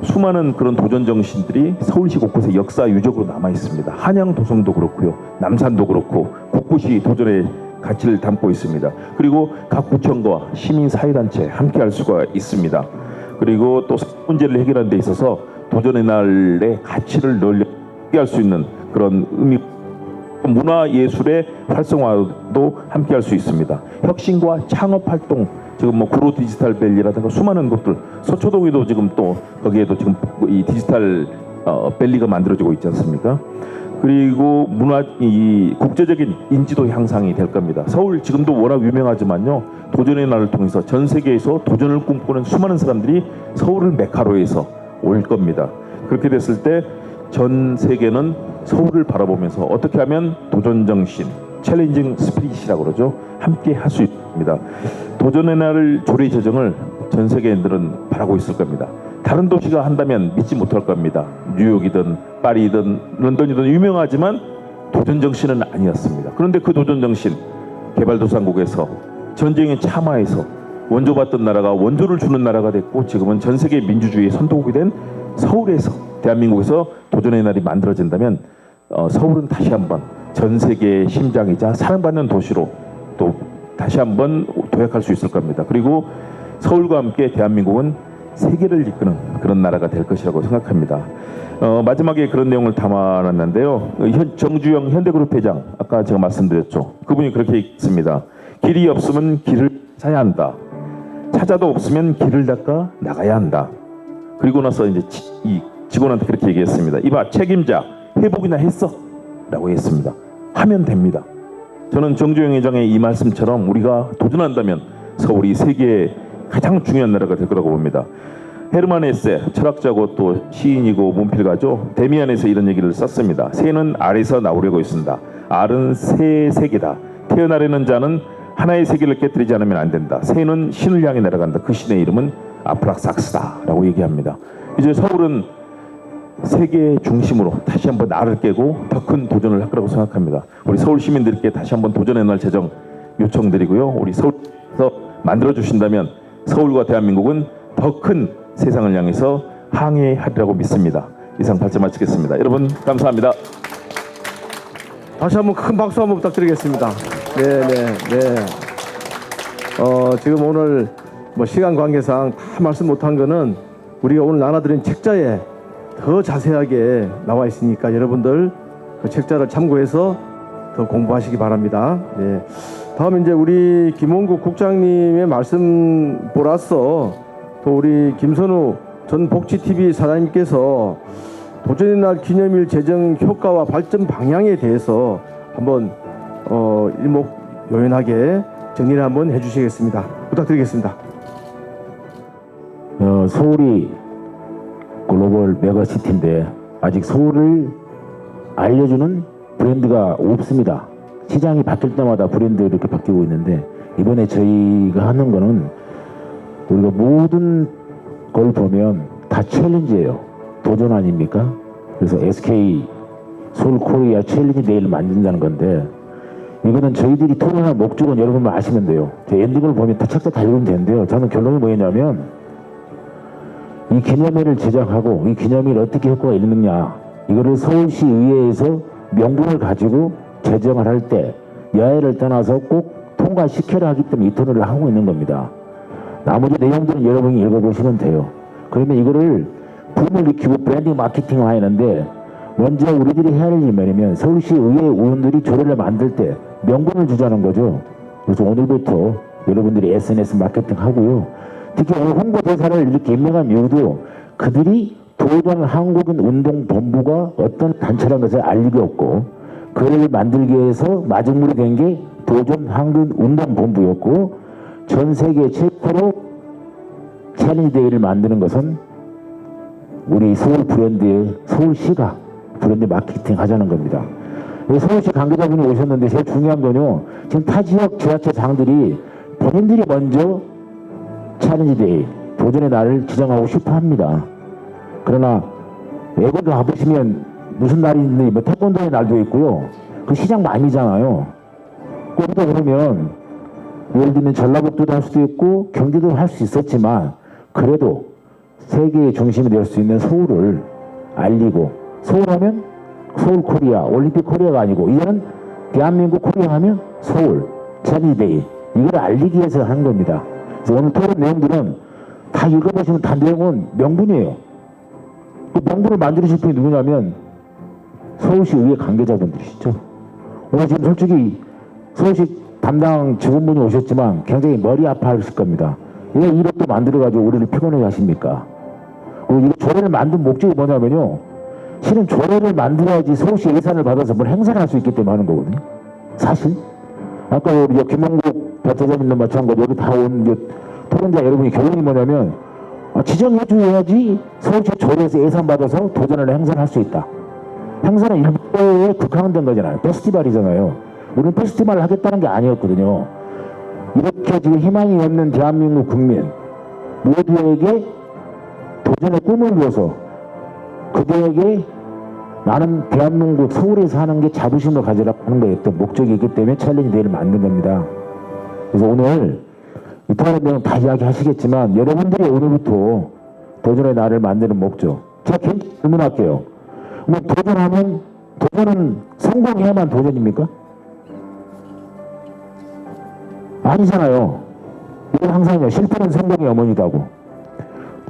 수많은 그런 도전 정신들이 서울시 곳곳에 역사 유적으로 남아 있습니다. 한양 도성도 그렇고요, 남산도 그렇고 곳곳이 도전의 가치를 담고 있습니다. 그리고 각 구청과 시민 사회단체 함께할 수가 있습니다. 그리고 또 문제를 해결하는 데 있어서 도전의 날의 가치를 넓게 할 수 있는 그런 의미, 문화예술의 활성화도 함께할 수 있습니다. 혁신과 창업 활동, 지금 구로 디지털 밸리라든가 수많은 것들, 서초동에도 지금 또 거기에도 지금 이 디지털 밸리가 만들어지고 있지 않습니까? 그리고 이 국제적인 인지도 향상이 될 겁니다. 서울 지금도 워낙 유명하지만요, 도전의 날을 통해서 전 세계에서 도전을 꿈꾸는 수많은 사람들이 서울을 메카로 해서 올 겁니다. 그렇게 됐을 때 전 세계는 서울을 바라보면서 어떻게 하면 도전 정신, 챌린징 스피릿이라고 그러죠, 함께 할 수 있습니다. 도전의 날을 조례 제정을 전 세계인들은 바라고 있을 겁니다. 다른 도시가 한다면 믿지 못할 겁니다. 뉴욕이든 파리든 런던이든 유명하지만 도전 정신은 아니었습니다. 그런데 그 도전 정신, 개발도상국에서 전쟁에 참화해서 원조받던 나라가 원조를 주는 나라가 됐고, 지금은 전 세계 민주주의의 선도국이 된 서울에서, 대한민국에서 도전의 날이 만들어진다면 서울은 다시 한번 전 세계의 심장이자 사랑받는 도시로 또 다시 한번 도약할 수 있을 겁니다. 그리고 서울과 함께 대한민국은 세계를 이끄는 그런 나라가 될 것이라고 생각합니다. 마지막에 그런 내용을 담아놨는데요. 정주영 현대그룹 회장, 아까 제가 말씀드렸죠. 그분이 그렇게 했습니다. 길이 없으면 길을 찾아야 한다. 찾아도 없으면 길을 닦아 나가야 한다. 그리고 나서 이제 이 직원한테 그렇게 얘기했습니다. 이봐, 책임자, 회복이나 했어? 라고 했습니다. 하면 됩니다. 저는 정주영 회장의 이 말씀처럼 우리가 도전한다면 서울이 세계의 가장 중요한 나라가 될 거라고 봅니다. 헤르만 헤세, 철학자고 또 시인이고 문필가죠. 데미안에서 이런 얘기를 썼습니다. 새는 알에서 나오려고 있습니다. 알은 새의 세계다. 태어나려는 자는 하나의 세계를 깨뜨리지 않으면 안 된다. 새는 신을 향해 날아간다. 그 신의 이름은 아프락삭스다라고 얘기합니다. 이제 서울은 세계의 중심으로 다시 한번 알을 깨고 더 큰 도전을 할 거라고 생각합니다. 우리 서울 시민들께 다시 한번 도전의 날 제정 요청드리고요. 우리 서울에서 만들어 주신다면 서울과 대한민국은 더 큰 세상을 향해서 항해하리라고 믿습니다. 이상 발제 마치겠습니다. 여러분 감사합니다. 다시 한번 큰 박수 한번 부탁드리겠습니다. 지금 오늘 뭐 시간 관계상 다 말씀 못한 거는 우리가 오늘 나눠드린 책자에 더 자세하게 나와 있으니까 여러분들 그 책자를 참고해서 더 공부하시기 바랍니다. 네. 다음 이제 우리 김원국 국장님의 말씀 보라서 또 우리 김선우 전 복지TV 사장님께서 도전의 날 기념일 제정 효과와 발전 방향에 대해서 한번 일목요연하게 정리를 한번 해주시겠습니다. 부탁드리겠습니다. 서울이 글로벌 메가시티인데 아직 서울을 알려주는 브랜드가 없습니다. 시장이 바뀔 때마다 브랜드 이렇게 바뀌고 있는데 이번에 저희가 하는 거는 우리가 모든 걸 보면 다 챌린지예요. 도전 아닙니까? 그래서 SK 서울코리아 챌린지 데이를 만든다는 건데 이거는 저희들이 토론할 목적은 여러분만 아시면 돼요. 저 엔딩을 보면 다 책자 다 읽으면 되는데요. 저는 결론이 뭐냐면 이 기념일을 제작하고 이 기념일 어떻게 효과가 있느냐 이거를 서울시 의회에서 명분을 가지고 제정을 할 때 여야를 떠나서 꼭 통과시켜야 하기 때문에 이 토론을 하고 있는 겁니다. 나머지 내용들은 여러분이 읽어보시면 돼요. 그러면 이거를 붐을 일으키고 브랜딩 마케팅을 하는데 먼저 우리들이 해야 할 일이 뭐냐면 서울시 의회 의원들이 조례를 만들 때 명분을 주자는 거죠. 그래서 오늘부터 여러분들이 SNS 마케팅 하고요. 특히 오늘 홍보대사를 이렇게 임명한 이유도 그들이 도전 한국인 운동본부가 어떤 단체라는 것을 알리고 없고 그를 만들기 위해서 마중물이 된 게 도전 한국인 운동본부였고 전 세계 최초로 챌린지 데이를 만드는 것은 우리 서울 브랜드의 서울시가 브랜드 마케팅 하자는 겁니다. 서울시 관계자분이 오셨는데 제일 중요한 건요. 지금 타 지역 지자체장들이 본인들이 먼저 챌린지 데이, 도전의 날을 지정하고 싶어 합니다. 그러나 외국에 가보시면 무슨 날이 있는지 뭐 태권도의 날도 있고요. 그 시장 많이잖아요. 거기다 그러면 예를 들면 전라북도도 할 수도 있고 경기도 할 수 있었지만 그래도 세계의 중심이 될 수 있는 서울을 알리고 서울하면 서울 코리아, 올림픽 코리아가 아니고 이제는 대한민국 코리아 하면 서울, 챌린지 데이 이걸 알리기 위해서 하는 겁니다. 그래서 오늘 토론 내용들은 다 읽어보시면 다 내용은 명분이에요. 그 명분을 만들으실 분이 누구냐면 서울시 의회 관계자분들이시죠. 오늘 지금 솔직히 서울시 담당 직원분이 오셨지만 굉장히 머리 아파하실 겁니다. 왜 이렇게 만들어가지고 우리를 피곤하게 하십니까? 그리고 이 조례를 만든 목적이 뭐냐면요. 실은 조례를 만들어야지 서울시 예산을 받아서 뭘 행사를 할 수 있기 때문에 하는 거거든요. 사실. 아까 우리 김홍국 대표자님도 마찬가지로 여기 다 온 토론자 여러분이 결론이 뭐냐면 지정해줘야지 서울시 조례에서 예산 받아서 도전을 행사를 할 수 있다. 행사는 일부에 국한된 거잖아요. 페스티벌이잖아요. 우리는 페스티벌을 하겠다는 게 아니었거든요. 이렇게 지금 희망이 없는 대한민국 국민 모두에게 도전의 꿈을 위해서 그들에게 나는 대한민국 서울에 사는 게 자부심을 가지라고 하는 거였던 목적이 있기 때문에 챌린지 데이를 만든 겁니다. 그래서 오늘 이 토론 내용 다 이야기하시겠지만 여러분들이 오늘부터 도전의 날을 만드는 목적 제가 개인적으로 질문할게요. 뭐 도전은 성공해야만 도전입니까? 아니잖아요. 이건 항상 실패는 성공의 어머니다고.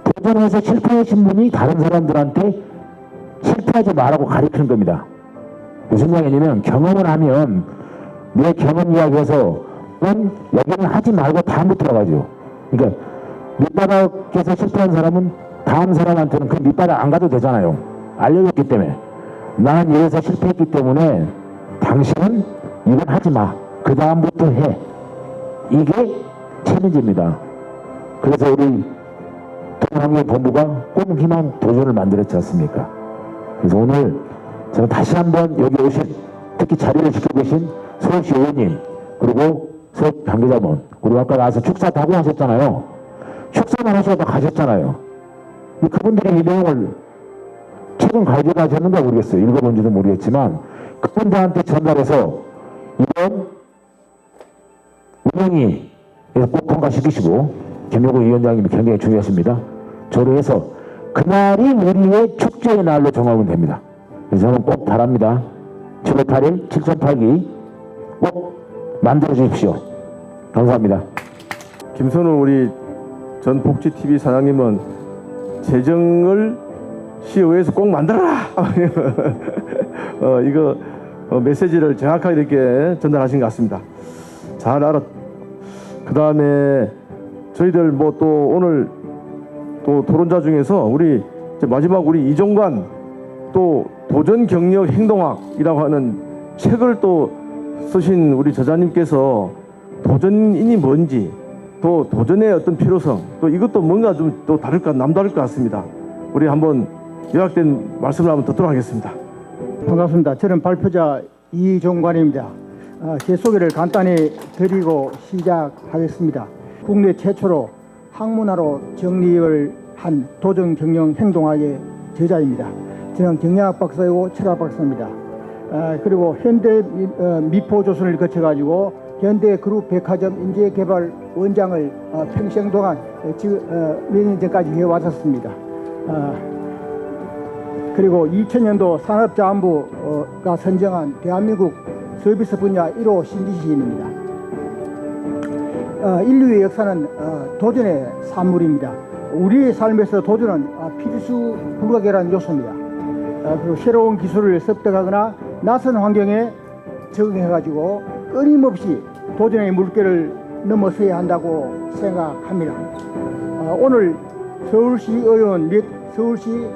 도전해서 실패하신 분이 다른 사람들한테 실패하지 말라고 가르치는 겁니다. 무슨 이야기냐면 경험을 하면 내 경험 이야기해서 여기는 하지 말고 다음부터 들어가죠. 그러니까 밑바닥에서 실패한 사람은 다음 사람한테는 그 밑바닥 안 가도 되잖아요. 알려줬기 때문에 나는 여기서 실패했기 때문에 당신은 이건 하지 마. 그 다음부터 해. 이게 챌린지입니다. 그래서 우리 통합본부가 꼼기만 도전을 만들었지 않습니까? 그래서 오늘 제가 다시 한번 여기 오신, 특히 자리를 지키고 계신 서울시 의원님, 그리고 수업 관계자분, 그리고 아까 나와서 축사도 하고 하셨잖아요. 축사만 하셔도 가셨잖아요. 그분들이 이 내용을 최근 가져가셨는가 모르겠어요. 읽어본지도 모르겠지만 그분들한테 전달해서 이번 운영위에서 꼭 통과시키시고, 김용호 위원장님이 굉장히 중요하십니다. 조례해서 그날이 우리의 축제의 날로 정하면 됩니다. 그래서 저는 꼭 바랍니다. 7월 8일 7.8기 꼭 만들어 주십시오. 감사합니다. 김선우 우리 전 복지TV 사장님은 재정을 시의회에서 꼭 만들어라. 이거 메시지를 정확하게 이렇게 전달하신 것 같습니다. 잘 알았. 그 다음에 저희들 뭐 또 오늘 또 토론자 중에서 우리 마지막 우리 이종관 또 도전 경력 행동학이라고 하는 책을 또 쓰신 우리 저자님께서 도전인이 뭔지, 또 도전의 어떤 필요성, 또 이것도 뭔가 좀 또 남다를 것 같습니다. 우리 한번 요약된 말씀을 한번 듣도록 하겠습니다. 반갑습니다. 저는 발표자 이종관입니다. 제 소개를 간단히 드리고 시작하겠습니다. 국내 최초로 학문화로 정립을 한 도전 경영 행동학의 저자입니다. 저는 경영학 박사이고 철학 박사입니다. 그리고 현대 미포조선을 거쳐가지고 현대 그룹 백화점 인재개발 원장을 평생 동안 몇 년 전까지 해왔었습니다. 그리고 2000년도 산업자원부가 선정한 대한민국 서비스 분야 1호 신지시인입니다. 인류의 역사는 도전의 산물입니다. 우리의 삶에서 도전은 필수 불가결한 요소입니다. 그리고 새로운 기술을 습득하거나 낯선 환경에 적응해가지고 끊임없이 도전의 물결을 넘어서야 한다고 생각합니다. 오늘 서울시 의원 및 서울시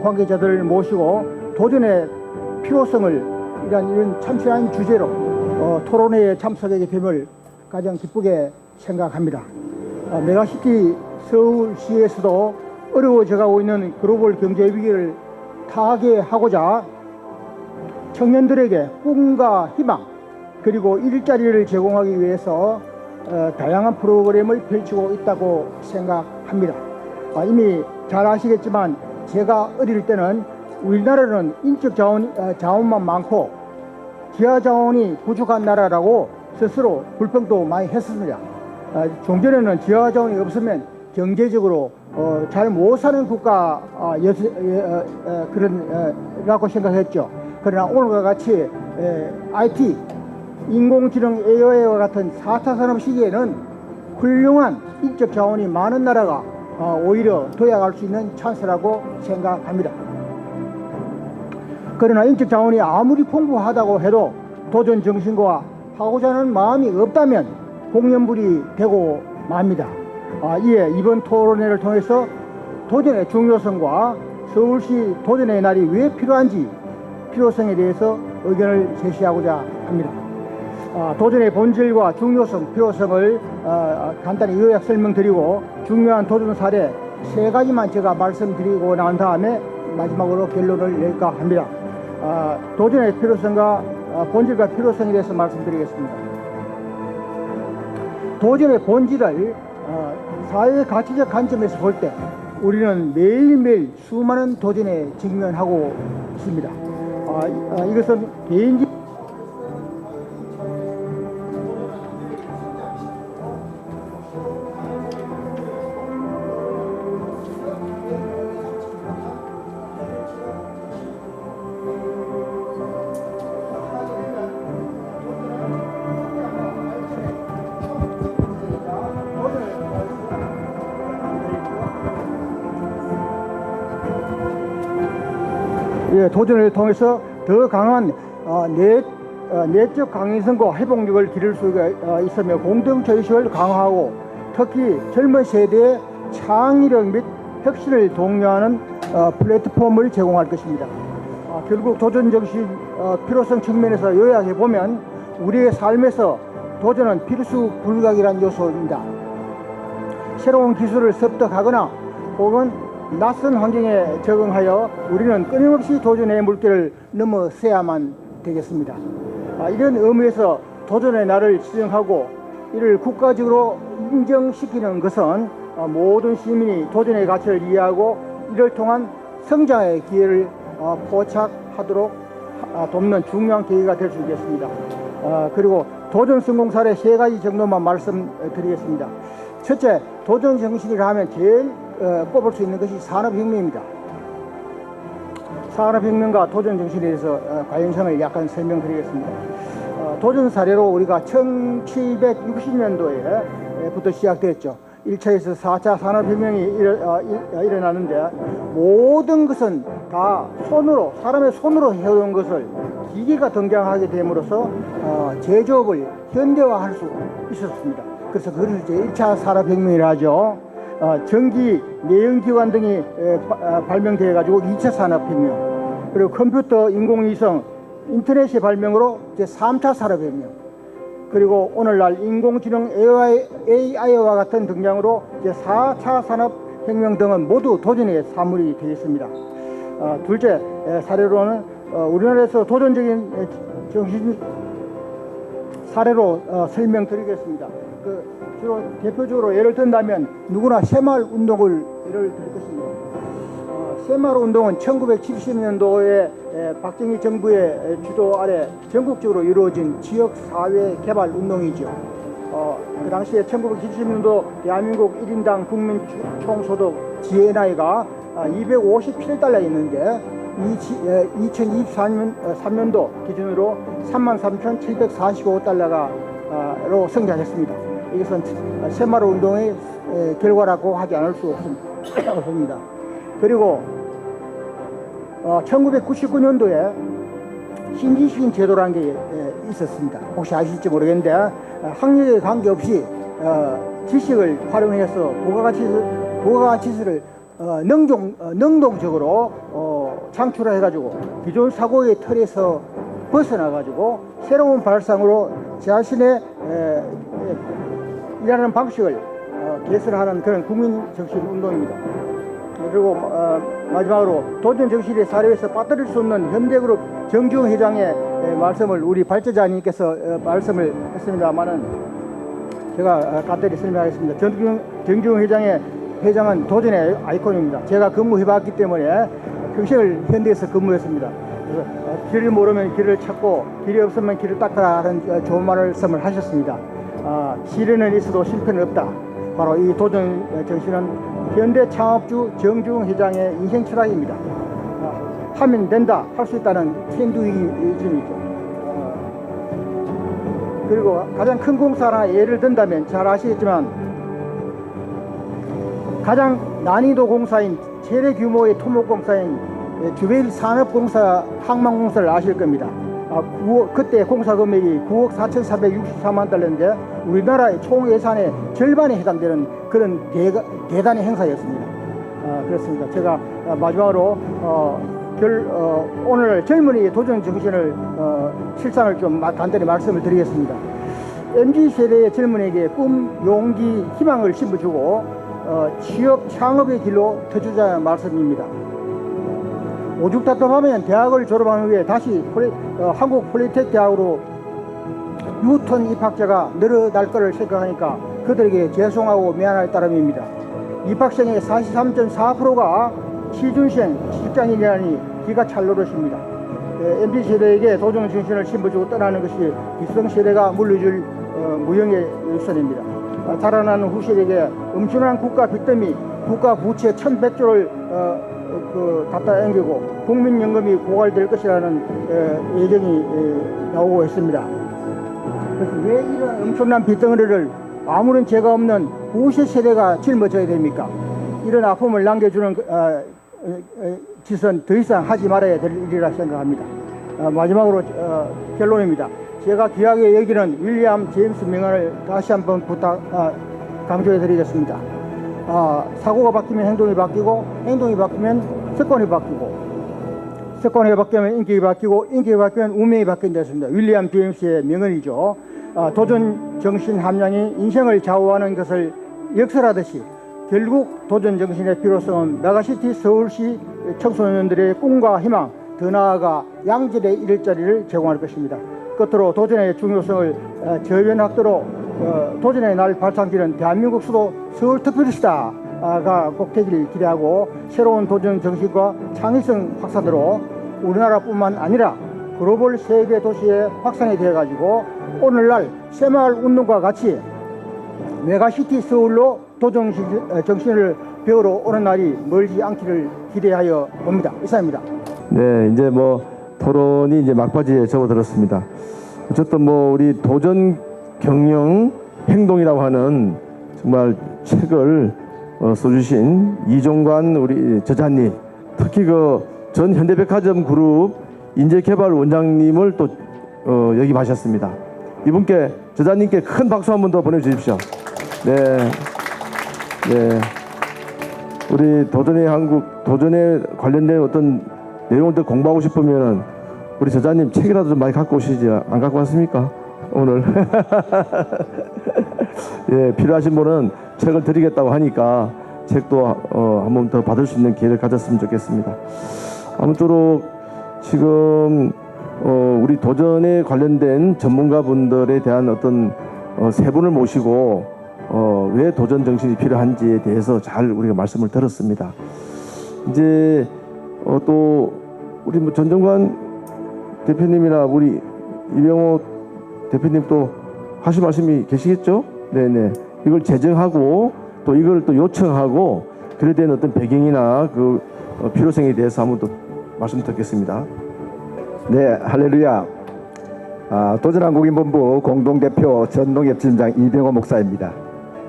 관계자들을 모시고 도전의 필요성을 이런 참신한 주제로 토론회에 참석하게 됨을 가장 기쁘게 생각합니다. 메가시티 서울시에서도 어려워져가고 있는 글로벌 경제 위기를 타개하고자 청년들에게 꿈과 희망 그리고 일자리를 제공하기 위해서 다양한 프로그램을 펼치고 있다고 생각합니다. 이미 잘 아시겠지만 제가 어릴 때는 우리나라는 인적 자원만 많고 지하 자원이 부족한 나라라고 스스로 불평도 많이 했습니다. 종전에는 지하 자원이 없으면 경제적으로 잘 못 사는 국가 라고 생각했죠. 그러나 오늘과 같이 IT, 인공지능 AI와 같은 4차 산업 시기에는 훌륭한 인적 자원이 많은 나라가 오히려 도약할 수 있는 찬스라고 생각합니다. 그러나 인적 자원이 아무리 풍부하다고 해도 도전 정신과 하고자 하는 마음이 없다면 공연불이 되고 맙니다. 이에 이번 토론회를 통해서 도전의 중요성과 서울시 도전의 날이 왜 필요한지 필요성에 대해서 의견을 제시하고자 합니다. 도전의 본질과 중요성, 필요성을 간단히 요약 설명드리고 중요한 도전 사례 3가지만 제가 말씀드리고 난 다음에 마지막으로 결론을 낼까 합니다. 도전의 필요성과 본질과 필요성에 대해서 말씀드리겠습니다. 도전의 본질을 사회 가치적 관점에서 볼 때 우리는 매일매일 수많은 도전에 직면하고 있습니다. 이것은 개인적 도전을 통해서 더 강한 내적 강인성과 회복력을 기를 수가 있으며 공동체의식을 강화하고 특히 젊은 세대의 창의력 및 혁신을 독려하는 플랫폼을 제공할 것입니다. 결국 도전 정신 필요성 측면에서 요약해 보면 우리의 삶에서 도전은 필수 불가결한 요소입니다. 새로운 기술을 습득하거나 혹은 낯선 환경에 적응하여 우리는 끊임없이 도전의 물결을 넘어서야만 되겠습니다. 이런 의미에서 도전의 날을 지정하고 이를 국가적으로 인정시키는 것은 모든 시민이 도전의 가치를 이해하고 이를 통한 성장의 기회를 포착하도록 돕는 중요한 계기가 될 수 있겠습니다. 그리고 도전 성공 사례 3가지 정도만 말씀드리겠습니다. 첫째, 도전 정신이라 하면 제일 꼽을 수 있는 것이 산업혁명입니다. 산업혁명과 도전 정신에 대해서 관련성을 약간 설명드리겠습니다. 도전 사례로 우리가 1760년도에부터 시작됐죠. 1차에서 4차 산업혁명이 일어나는데 모든 것은 다 사람의 손으로 해온 것을 기계가 등장하게 됨으로써 제조업을 현대화할 수 있었습니다. 그래서 그것을 이제 1차 산업혁명이라 하죠. 전기, 내연기관 등이 발명되어 가지고 2차 산업혁명, 그리고 컴퓨터, 인공위성, 인터넷의 발명으로 이제 3차 산업혁명, 그리고 오늘날 인공지능 AI와 같은 등장으로 이제 4차 산업혁명 등은 모두 도전의 산물이 되겠습니다. 둘째 사례로는 우리나라에서 도전적인 정신 사례로 설명드리겠습니다. 주로 대표적으로 예를 든다면 누구나 새마을 운동을 예를 들 것입니다. 새마을 운동은 1970년도에 박정희 정부의 주도 아래 전국적으로 이루어진 지역사회 개발 운동이죠. 그 당시에 1970년도 대한민국 1인당 국민 총소득 GNI가 257달러였는데 2023년도 기준으로 33,745달러로 성장했습니다. 이것은 새마을 운동의 결과라고 하지 않을 수 없습니다. 그리고 1999년도에 신지식인 제도라는 게 있었습니다. 혹시 아실지 모르겠는데 학력에 관계없이 지식을 활용해서 부가가치를 능동적으로 창출해가지고 기존 사고의 틀에서 벗어나가지고 새로운 발상으로 자신의 일하는 방식을 개선하는 그런 국민정신 운동입니다. 그리고 마지막으로 도전 정신의 사례에서 빠뜨릴 수 없는 현대그룹 정주영 회장의 말씀을 우리 발제자님께서 말씀을 했습니다만은 제가 간단히 설명하겠습니다. 정주영 회장은 도전의 아이콘입니다. 제가 근무해봤기 때문에 평생을 현대에서 근무했습니다. 그래서 길을 모르면 길을 찾고 길이 없으면 길을 닦아라 하는 좋은 말씀을 하셨습니다. 시련은 있어도 실패는 없다. 바로 이 도전 정신은 현대 창업주 정주영 회장의 인생 철학입니다. 하면 된다, 할 수 있다는 샌드위즘이죠. 그리고 가장 큰 공사 하나 예를 든다면 잘 아시겠지만 가장 난이도 공사인 최대 규모의 토목공사인 주베일 산업공사 항만공사를 아실 겁니다. 그때 공사 금액이 9억 4,464만 달러인데 우리나라의 총 예산의 절반에 해당되는 그런 대단한 행사였습니다. 그렇습니다. 제가 마지막으로 오늘 젊은이의 도전 정신을 실상을 좀 간단히 말씀을 드리겠습니다. MZ세대의 젊은이에게 꿈, 용기, 희망을 심어주고 취업, 창업의 길로 터주자는 말씀입니다. 오죽답답하면 대학을 졸업한 후에 다시 한국 폴리텍 대학으로 유턴 입학자가 늘어날 것을 생각하니까 그들에게 죄송하고 미안할 따름입니다. 입학생의 43.4%가 취준생, 직장인이라니 기가 찰 노릇입니다. MZ세대에게 도전 정신을 심어주고 떠나는 것이 기성세대가 물려줄 무형의 유산입니다. 자라나는 후세대에게 엄청난 국가 빚더미, 국가 부채 1,100조를 갖다 앵기고 국민연금이 고갈될 것이라는 예정이 나오고 있습니다. 그래서 왜 이런 엄청난 빚덩어리를 아무런 죄가 없는 후세 세대가 짊어져야 됩니까? 이런 아픔을 남겨주는 짓은 더 이상 하지 말아야 될 일이라 생각합니다. 마지막으로 결론입니다. 제가 귀하게 여기는 윌리엄 제임스 명언을 다시 한번 강조해 드리겠습니다. 사고가 바뀌면 행동이 바뀌고 행동이 바뀌면 습관이 바뀌고 세권이 바뀌면 인격이 바뀌고 인격이 바뀌면 운명이 바뀐다 했습니다. 윌리엄 제임스의 명언이죠. 도전 정신 함량이 인생을 좌우하는 것을 역설하듯이 결국 도전 정신의 필요성은 메가시티 서울시 청소년들의 꿈과 희망, 더 나아가 양질의 일자리를 제공할 것입니다. 끝으로 도전의 중요성을 저변학도록 도전의 날 발상지는 대한민국 수도 서울특별시다가 꼭 되기를 기대하고 새로운 도전 정신과 창의성 확산으로 우리나라뿐만 아니라 글로벌 세계 도시의 확산이 되어가지고 오늘날 새마을 운동과 같이 메가시티 서울로 도전 정신을 배우러 오는 날이 멀지 않기를 기대하여 봅니다. 이상입니다. 네, 이제 뭐 토론이 이제 막바지에 접어들었습니다. 어쨌든 뭐 우리 도전 경영 행동이라고 하는 정말 책을 써주신 이종관 우리 저자님, 특히 그 전 현대백화점 그룹 인재개발 원장님을 또 역임하셨습니다. 이분께 저자님께 큰 박수 한 번 더 보내주십시오. 네, 네. 우리 도전의 한국 도전에 관련된 어떤 내용을 더 공부하고 싶으면은 우리 저자님 책이라도 좀 많이 갖고 오시지. 안 갖고 왔습니까? 오늘 예, 필요하신 분은 책을 드리겠다고 하니까 책도 한 번 더 받을 수 있는 기회를 가졌으면 좋겠습니다. 아무쪼록 지금 우리 도전에 관련된 전문가분들에 대한 어떤 세 분을 모시고 왜 도전 정신이 필요한지에 대해서 잘 우리가 말씀을 들었습니다. 이제 또 우리 뭐 전정관 대표님이나 우리 이병호 대표님 또 하실 말씀이 계시겠죠? 네네. 이걸 제정하고 또 이걸 또 요청하고 그에 대한 어떤 배경이나 그 필요성에 대해서 한번 또 말씀 듣겠습니다. 네, 할렐루야. 도전한국인본부 공동대표 전농협진장 이병호 목사입니다.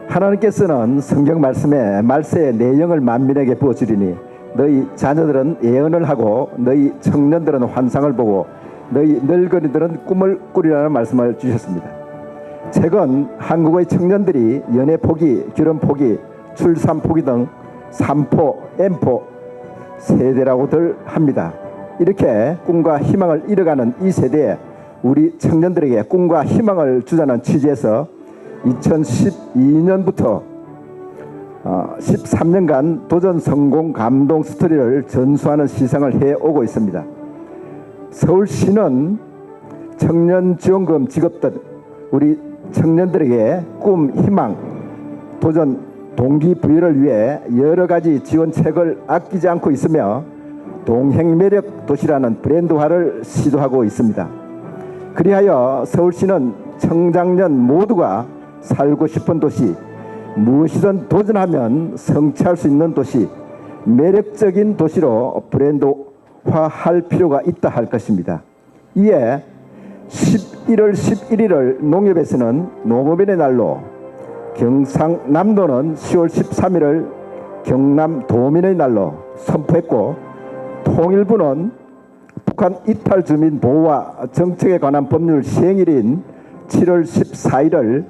하나님께서는 성경 말씀에 말세의 내용을 만민에게 부어주리니 너희 자녀들은 예언을 하고 너희 청년들은 환상을 보고 너희 늙은이들은 꿈을 꾸리라는 말씀을 주셨습니다. 책은 한국의 청년들이 연애 포기, 결혼 포기, 출산 포기 등 3포, M포 세대라고들 합니다. 이렇게 꿈과 희망을 잃어가는 이 세대에 우리 청년들에게 꿈과 희망을 주자는 취지에서 2012년부터 13년간 도전 성공 감동 스토리를 전수하는 시상을 해오고 있습니다. 서울시는 청년지원금 지급등 우리 청년들에게 꿈, 희망, 도전, 동기부여를 위해 여러 가지 지원책을 아끼지 않고 있으며 동행매력 도시라는 브랜드화를 시도하고 있습니다. 그리하여 서울시는 청장년 모두가 살고 싶은 도시, 무엇이든 도전하면 성취할 수 있는 도시, 매력적인 도시로 브랜드화할 필요가 있다 할 것입니다. 이에 11월 11일을 농협에서는 농업인의 날로, 경상남도는 10월 13일을 경남도민의 날로 선포했고, 통일부는 북한 이탈 주민 보호와 정책에 관한 법률 시행일인 7월 14일을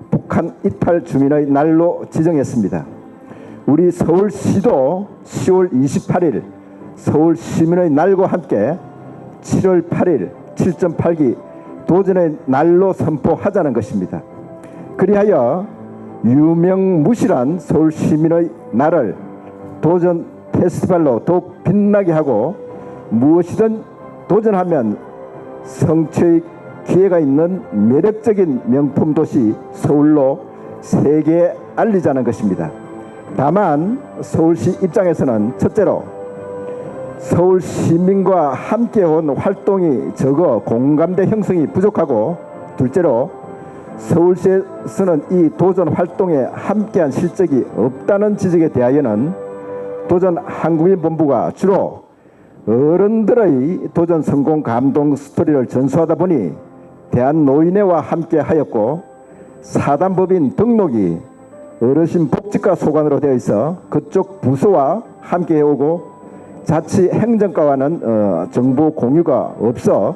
북한 이탈 주민의 날로 지정했습니다. 우리 서울시도 10월 28일 서울 시민의 날과 함께 7월 8일 7.8기 도전의 날로 선포하자는 것입니다. 그리하여 유명무실한 서울 시민의 날을 도전 페스티벌로 더욱 빛나게 하고 무엇이든 도전하면 성취의 기회가 있는 매력적인 명품 도시 서울로 세계에 알리자는 것입니다. 다만 서울시 입장에서는 첫째로 서울 시민과 함께 온 활동이 적어 공감대 형성이 부족하고, 둘째로 서울시에서는 이 도전 활동에 함께한 실적이 없다는 지적에 대하여는 도전 한국인본부가 주로 어른들의 도전 성공 감동 스토리를 전수하다 보니 대한노인회와 함께 하였고, 사단법인 등록이 어르신 복지과 소관으로 되어 있어 그쪽 부서와 함께 해오고, 자치행정과와는 정보 공유가 없어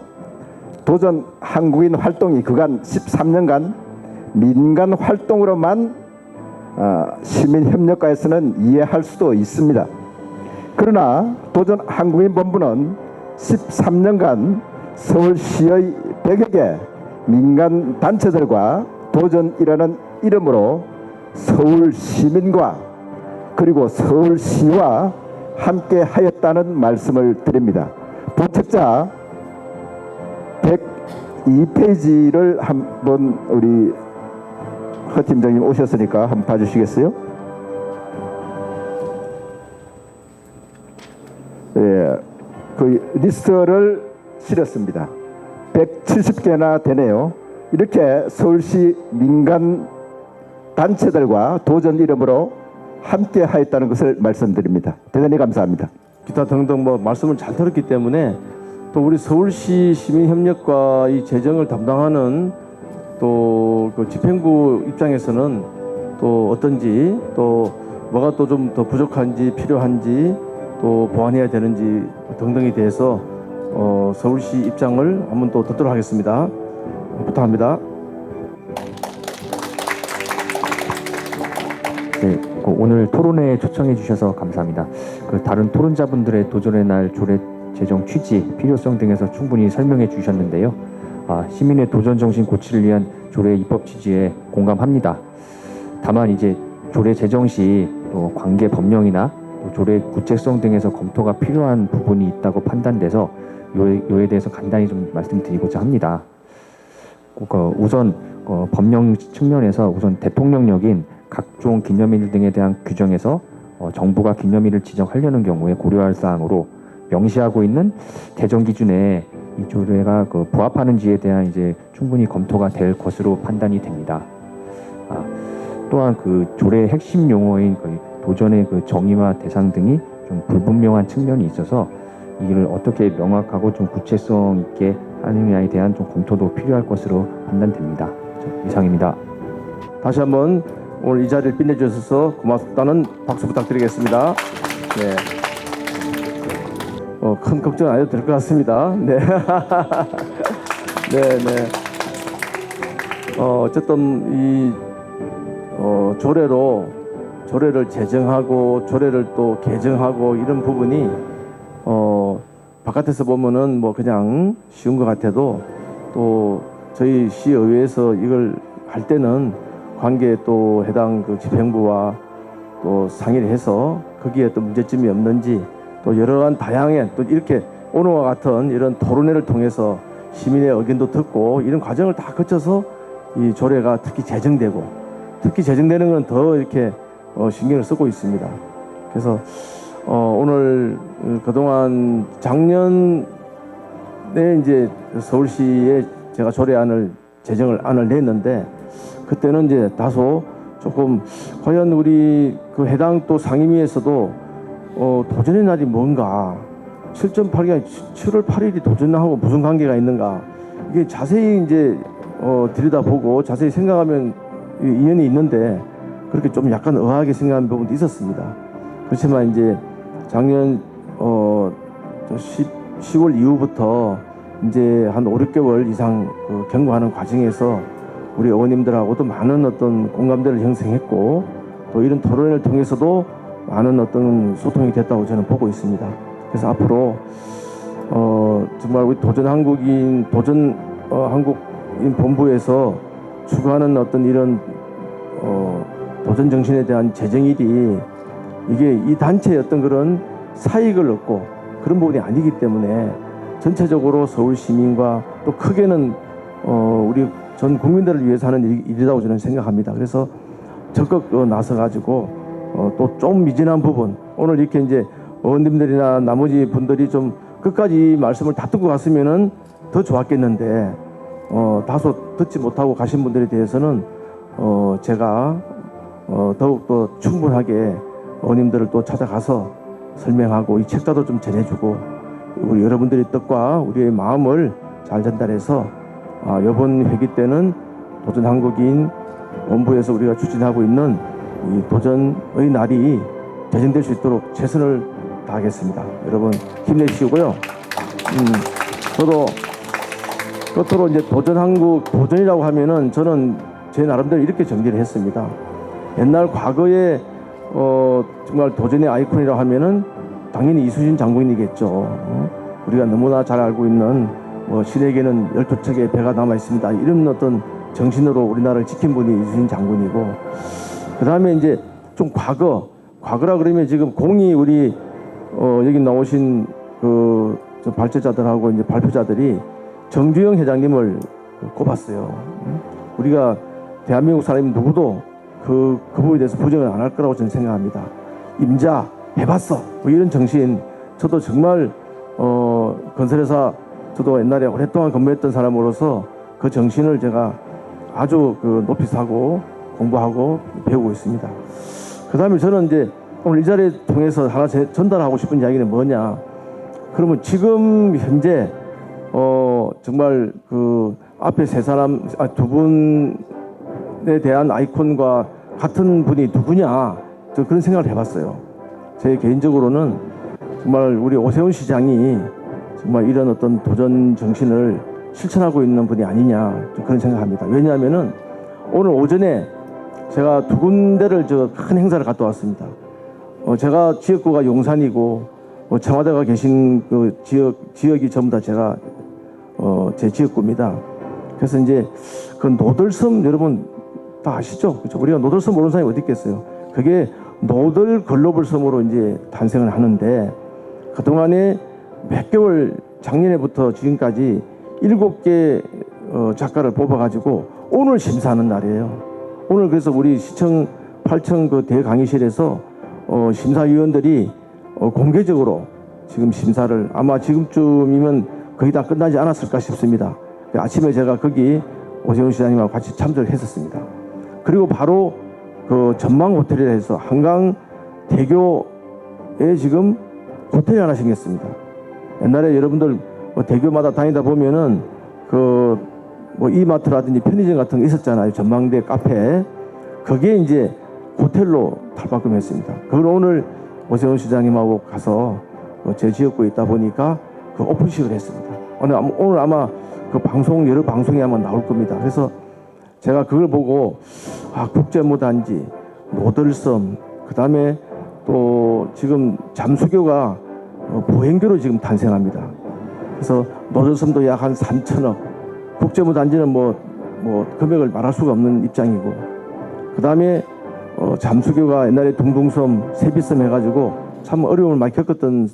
도전 한국인 활동이 그간 13년간 민간 활동으로만 시민협력과에서는 이해할 수도 있습니다. 그러나 도전 한국인본부는 13년간 서울시의 100여 개 민간 단체들과 도전이라는 이름으로 서울 시민과 그리고 서울시와 함께 하였다는 말씀을 드립니다. 부책자 102페이지를 한번 우리 허 팀장님 오셨으니까 한번 봐주시겠어요? 예, 그 리스트를 실었습니다. 170개나 되네요. 이렇게 서울시 민간 단체들과 도전 이름으로 함께 하였다는 것을 말씀드립니다. 대단히 감사합니다. 기타 등등 뭐 말씀을 잘 들었기 때문에 또 우리 서울시 시민협력과 이 재정을 담당하는 또 그 집행부 입장에서는 또 어떤지 또 뭐가 또 좀 더 부족한지 필요한지 또 보완해야 되는지 등등에 대해서 서울시 입장을 한번 또 듣도록 하겠습니다. 부탁합니다. 네, 오늘 토론회에 초청해 주셔서 감사합니다. 다른 토론자분들의 도전의 날 조례 제정 취지, 필요성 등에서 충분히 설명해 주셨는데요. 시민의 도전 정신 고취를 위한 조례 입법 취지에 공감합니다. 다만 이제 조례 제정 시 또 관계 법령이나 또 조례 구체성 등에서 검토가 필요한 부분이 있다고 판단돼서 요에 대해서 간단히 좀 말씀드리고자 합니다. 우선 법령 측면에서 우선 대통령령인 각종 기념일 등에 대한 규정에서 정부가 기념일을 지정하려는 경우에 고려할 사항으로 명시하고 있는 재정 기준에 이 조례가 부합하는지에 대한 이제 충분히 검토가 될 것으로 판단이 됩니다. 또한 조례의 핵심 용어인 도전의 정의와 대상 등이 좀 불분명한 측면이 있어서 이를 어떻게 명확하고 좀 구체성 있게 하느냐에 대한 좀 검토도 필요할 것으로 판단됩니다. 이상입니다. 다시 한번 오늘 이 자리를 빛내주셔서 고맙다는 박수 부탁드리겠습니다. 네. 큰 걱정 안 해도 될 것 같습니다. 네. 네, 네. 어쨌든 이 조례를 제정하고 조례를 또 개정하고 이런 부분이 바깥에서 보면은 뭐 그냥 쉬운 것 같아도 또 저희 시의회에서 이걸 할 때는 관계 또 해당 집행부와 또 상의를 해서 거기에 또 문제점이 없는지 또 여러한 다양한 또 이렇게 오늘과 같은 이런 토론회를 통해서 시민의 의견도 듣고 이런 과정을 다 거쳐서 이 조례가 특히 제정되는 건 더 이렇게 신경을 쓰고 있습니다. 그래서 오늘 그동안 작년에 이제 서울시에 제가 조례안을 제정안을 냈는데 그때는 이제 다소 조금 과연 우리 해당 또 상임위에서도 도전의 날이 뭔가 7.8이 7월 8일이 도전하고 무슨 관계가 있는가 이게 자세히 이제 들여다보고 자세히 생각하면 인연이 있는데 그렇게 좀 약간 의아하게 생각하는 부분도 있었습니다. 그렇지만 이제 작년 10월 이후부터 이제 한 5, 6개월 이상 경과하는 과정에서 우리 의원님들하고도 많은 어떤 공감대를 형성했고 또 이런 토론회를 통해서도 많은 어떤 소통이 됐다고 저는 보고 있습니다. 그래서 앞으로 정말 우리 도전 한국인 본부에서 추구하는 어떤 이런 도전 정신에 대한 제정일이 이게 이 단체의 어떤 그런 사익을 얻고 그런 부분이 아니기 때문에 전체적으로 서울 시민과 또 크게는 우리 전 국민들을 위해서 하는 일이라고 저는 생각합니다. 그래서 적극 나서가지고 또 좀 미진한 부분 오늘 이렇게 이제 의원님들이나 나머지 분들이 좀 끝까지 이 말씀을 다 듣고 갔으면은 더 좋았겠는데 다소 듣지 못하고 가신 분들에 대해서는 제가 더욱더 충분하게 의원님들을 또 찾아가서 설명하고 이 책자도 좀 전해주고 우리 여러분들의 뜻과 우리의 마음을 잘 전달해서 이번 회기 때는 도전 한국인 본부에서 우리가 추진하고 있는 이 도전의 날이 제정될 수 있도록 최선을 다하겠습니다. 여러분 힘내시고요. 저도 끝으로 이제 도전 한국 도전이라고 하면은 저는 제 나름대로 이렇게 정리를 했습니다. 옛날 과거에 정말 도전의 아이콘이라고 하면은 당연히 이수진 장군이겠죠. 우리가 너무나 잘 알고 있는 신에게는 12척의 배가 남아 있습니다. 이런 어떤 정신으로 우리나라를 지킨 분이 이순신 장군이고, 그 다음에 이제 좀 과거라 그러면 지금 공이 우리 여기 나오신 저 발제자들하고 이제 발표자들이 정주영 회장님을 꼽았어요. 우리가 대한민국 사람이 누구도 그 부분에 대해서 부정을 안 할 거라고 저는 생각합니다. 임자 해봤어 뭐 이런 정신, 저도 정말 건설회사 저도 옛날에 오랫동안 근무했던 사람으로서 그 정신을 제가 아주 높이 사고 공부하고 배우고 있습니다. 그 다음에 저는 이제 오늘 이 자리를 통해서 하나 전달하고 싶은 이야기는 뭐냐, 그러면 지금 현재 정말 그 앞에 두 분에 대한 아이콘과 같은 분이 누구냐, 저 그런 생각을 해봤어요. 제 개인적으로는 정말 우리 오세훈 시장이 정말 이런 어떤 도전 정신을 실천하고 있는 분이 아니냐, 좀 그런 생각합니다. 왜냐하면은 오늘 오전에 제가 두 군데를 큰 행사를 갔다 왔습니다. 제가 지역구가 용산이고 청와대가 계신 그 지역이 전부 다 제 지역구입니다. 그래서 이제 그 노들섬 여러분 다 아시죠? 그렇죠? 우리가 노들섬 모르는 사람이 어디 있겠어요? 그게 노들 글로벌 섬으로 이제 탄생을 하는데, 그동안에 몇 개월 작년에부터 지금까지 7개 작가를 뽑아가지고 오늘 심사하는 날이에요. 오늘 그래서 우리 시청 8층 그 대강의실에서 심사위원들이 공개적으로 지금 심사를 아마 지금쯤이면 거의 다 끝나지 않았을까 싶습니다. 아침에 제가 거기 오세훈 시장님하고 같이 참석을 했었습니다. 그리고 바로 그 전망 호텔이라 해서 한강 대교에 지금 호텔이 하나 생겼습니다. 옛날에 여러분들 대교마다 다니다 보면은 이마트라든지 편의점 같은 거 있었잖아요. 전망대 카페. 그게 이제 호텔로 탈바꿈했습니다. 그걸 오늘 오세훈 시장님하고 가서 제 지역구에 있다 보니까 그 오픈식을 했습니다. 오늘 아마 그 방송, 여러 방송에 아마 나올 겁니다. 그래서 제가 그걸 보고 국제무단지, 노들섬, 그 다음에 또 지금 잠수교가 보행교로 지금 탄생합니다. 그래서 노들섬도 약 한 3천억, 국제무단지는 뭐 금액을 말할 수가 없는 입장이고, 그 다음에 잠수교가 옛날에 둥둥섬, 세비섬 해가지고 참 어려움을 많이 겪었던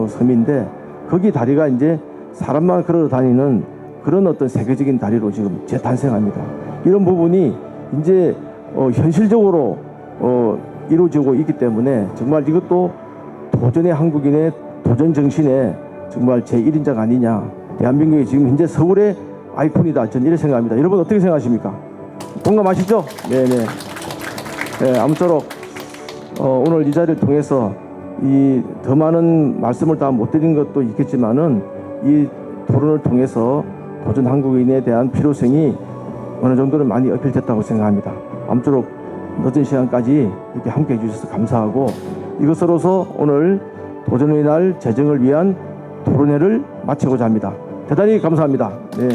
섬인데, 거기 다리가 이제 사람만 걸어 다니는 그런 어떤 세계적인 다리로 지금 재탄생합니다. 이런 부분이 이제 현실적으로 이루어지고 있기 때문에 정말 이것도 도전의 한국인의 도전 정신의 정말 제1인자가 아니냐. 대한민국이 지금 현재 서울의 아이콘이다. 저는 이렇게 생각합니다. 여러분 어떻게 생각하십니까? 동감하시죠? 네네. 네, 아무쪼록 오늘 이 자리를 통해서 이 더 많은 말씀을 다 못 드린 것도 있겠지만은 이 토론을 통해서 도전 한국인에 대한 필요성이 어느 정도는 많이 어필됐다고 생각합니다. 아무쪼록 늦은 시간까지 이렇게 함께 해주셔서 감사하고, 이것으로서 오늘 도전의 날 제정을 위한 토론회를 마치고자 합니다. 대단히 감사합니다. 네.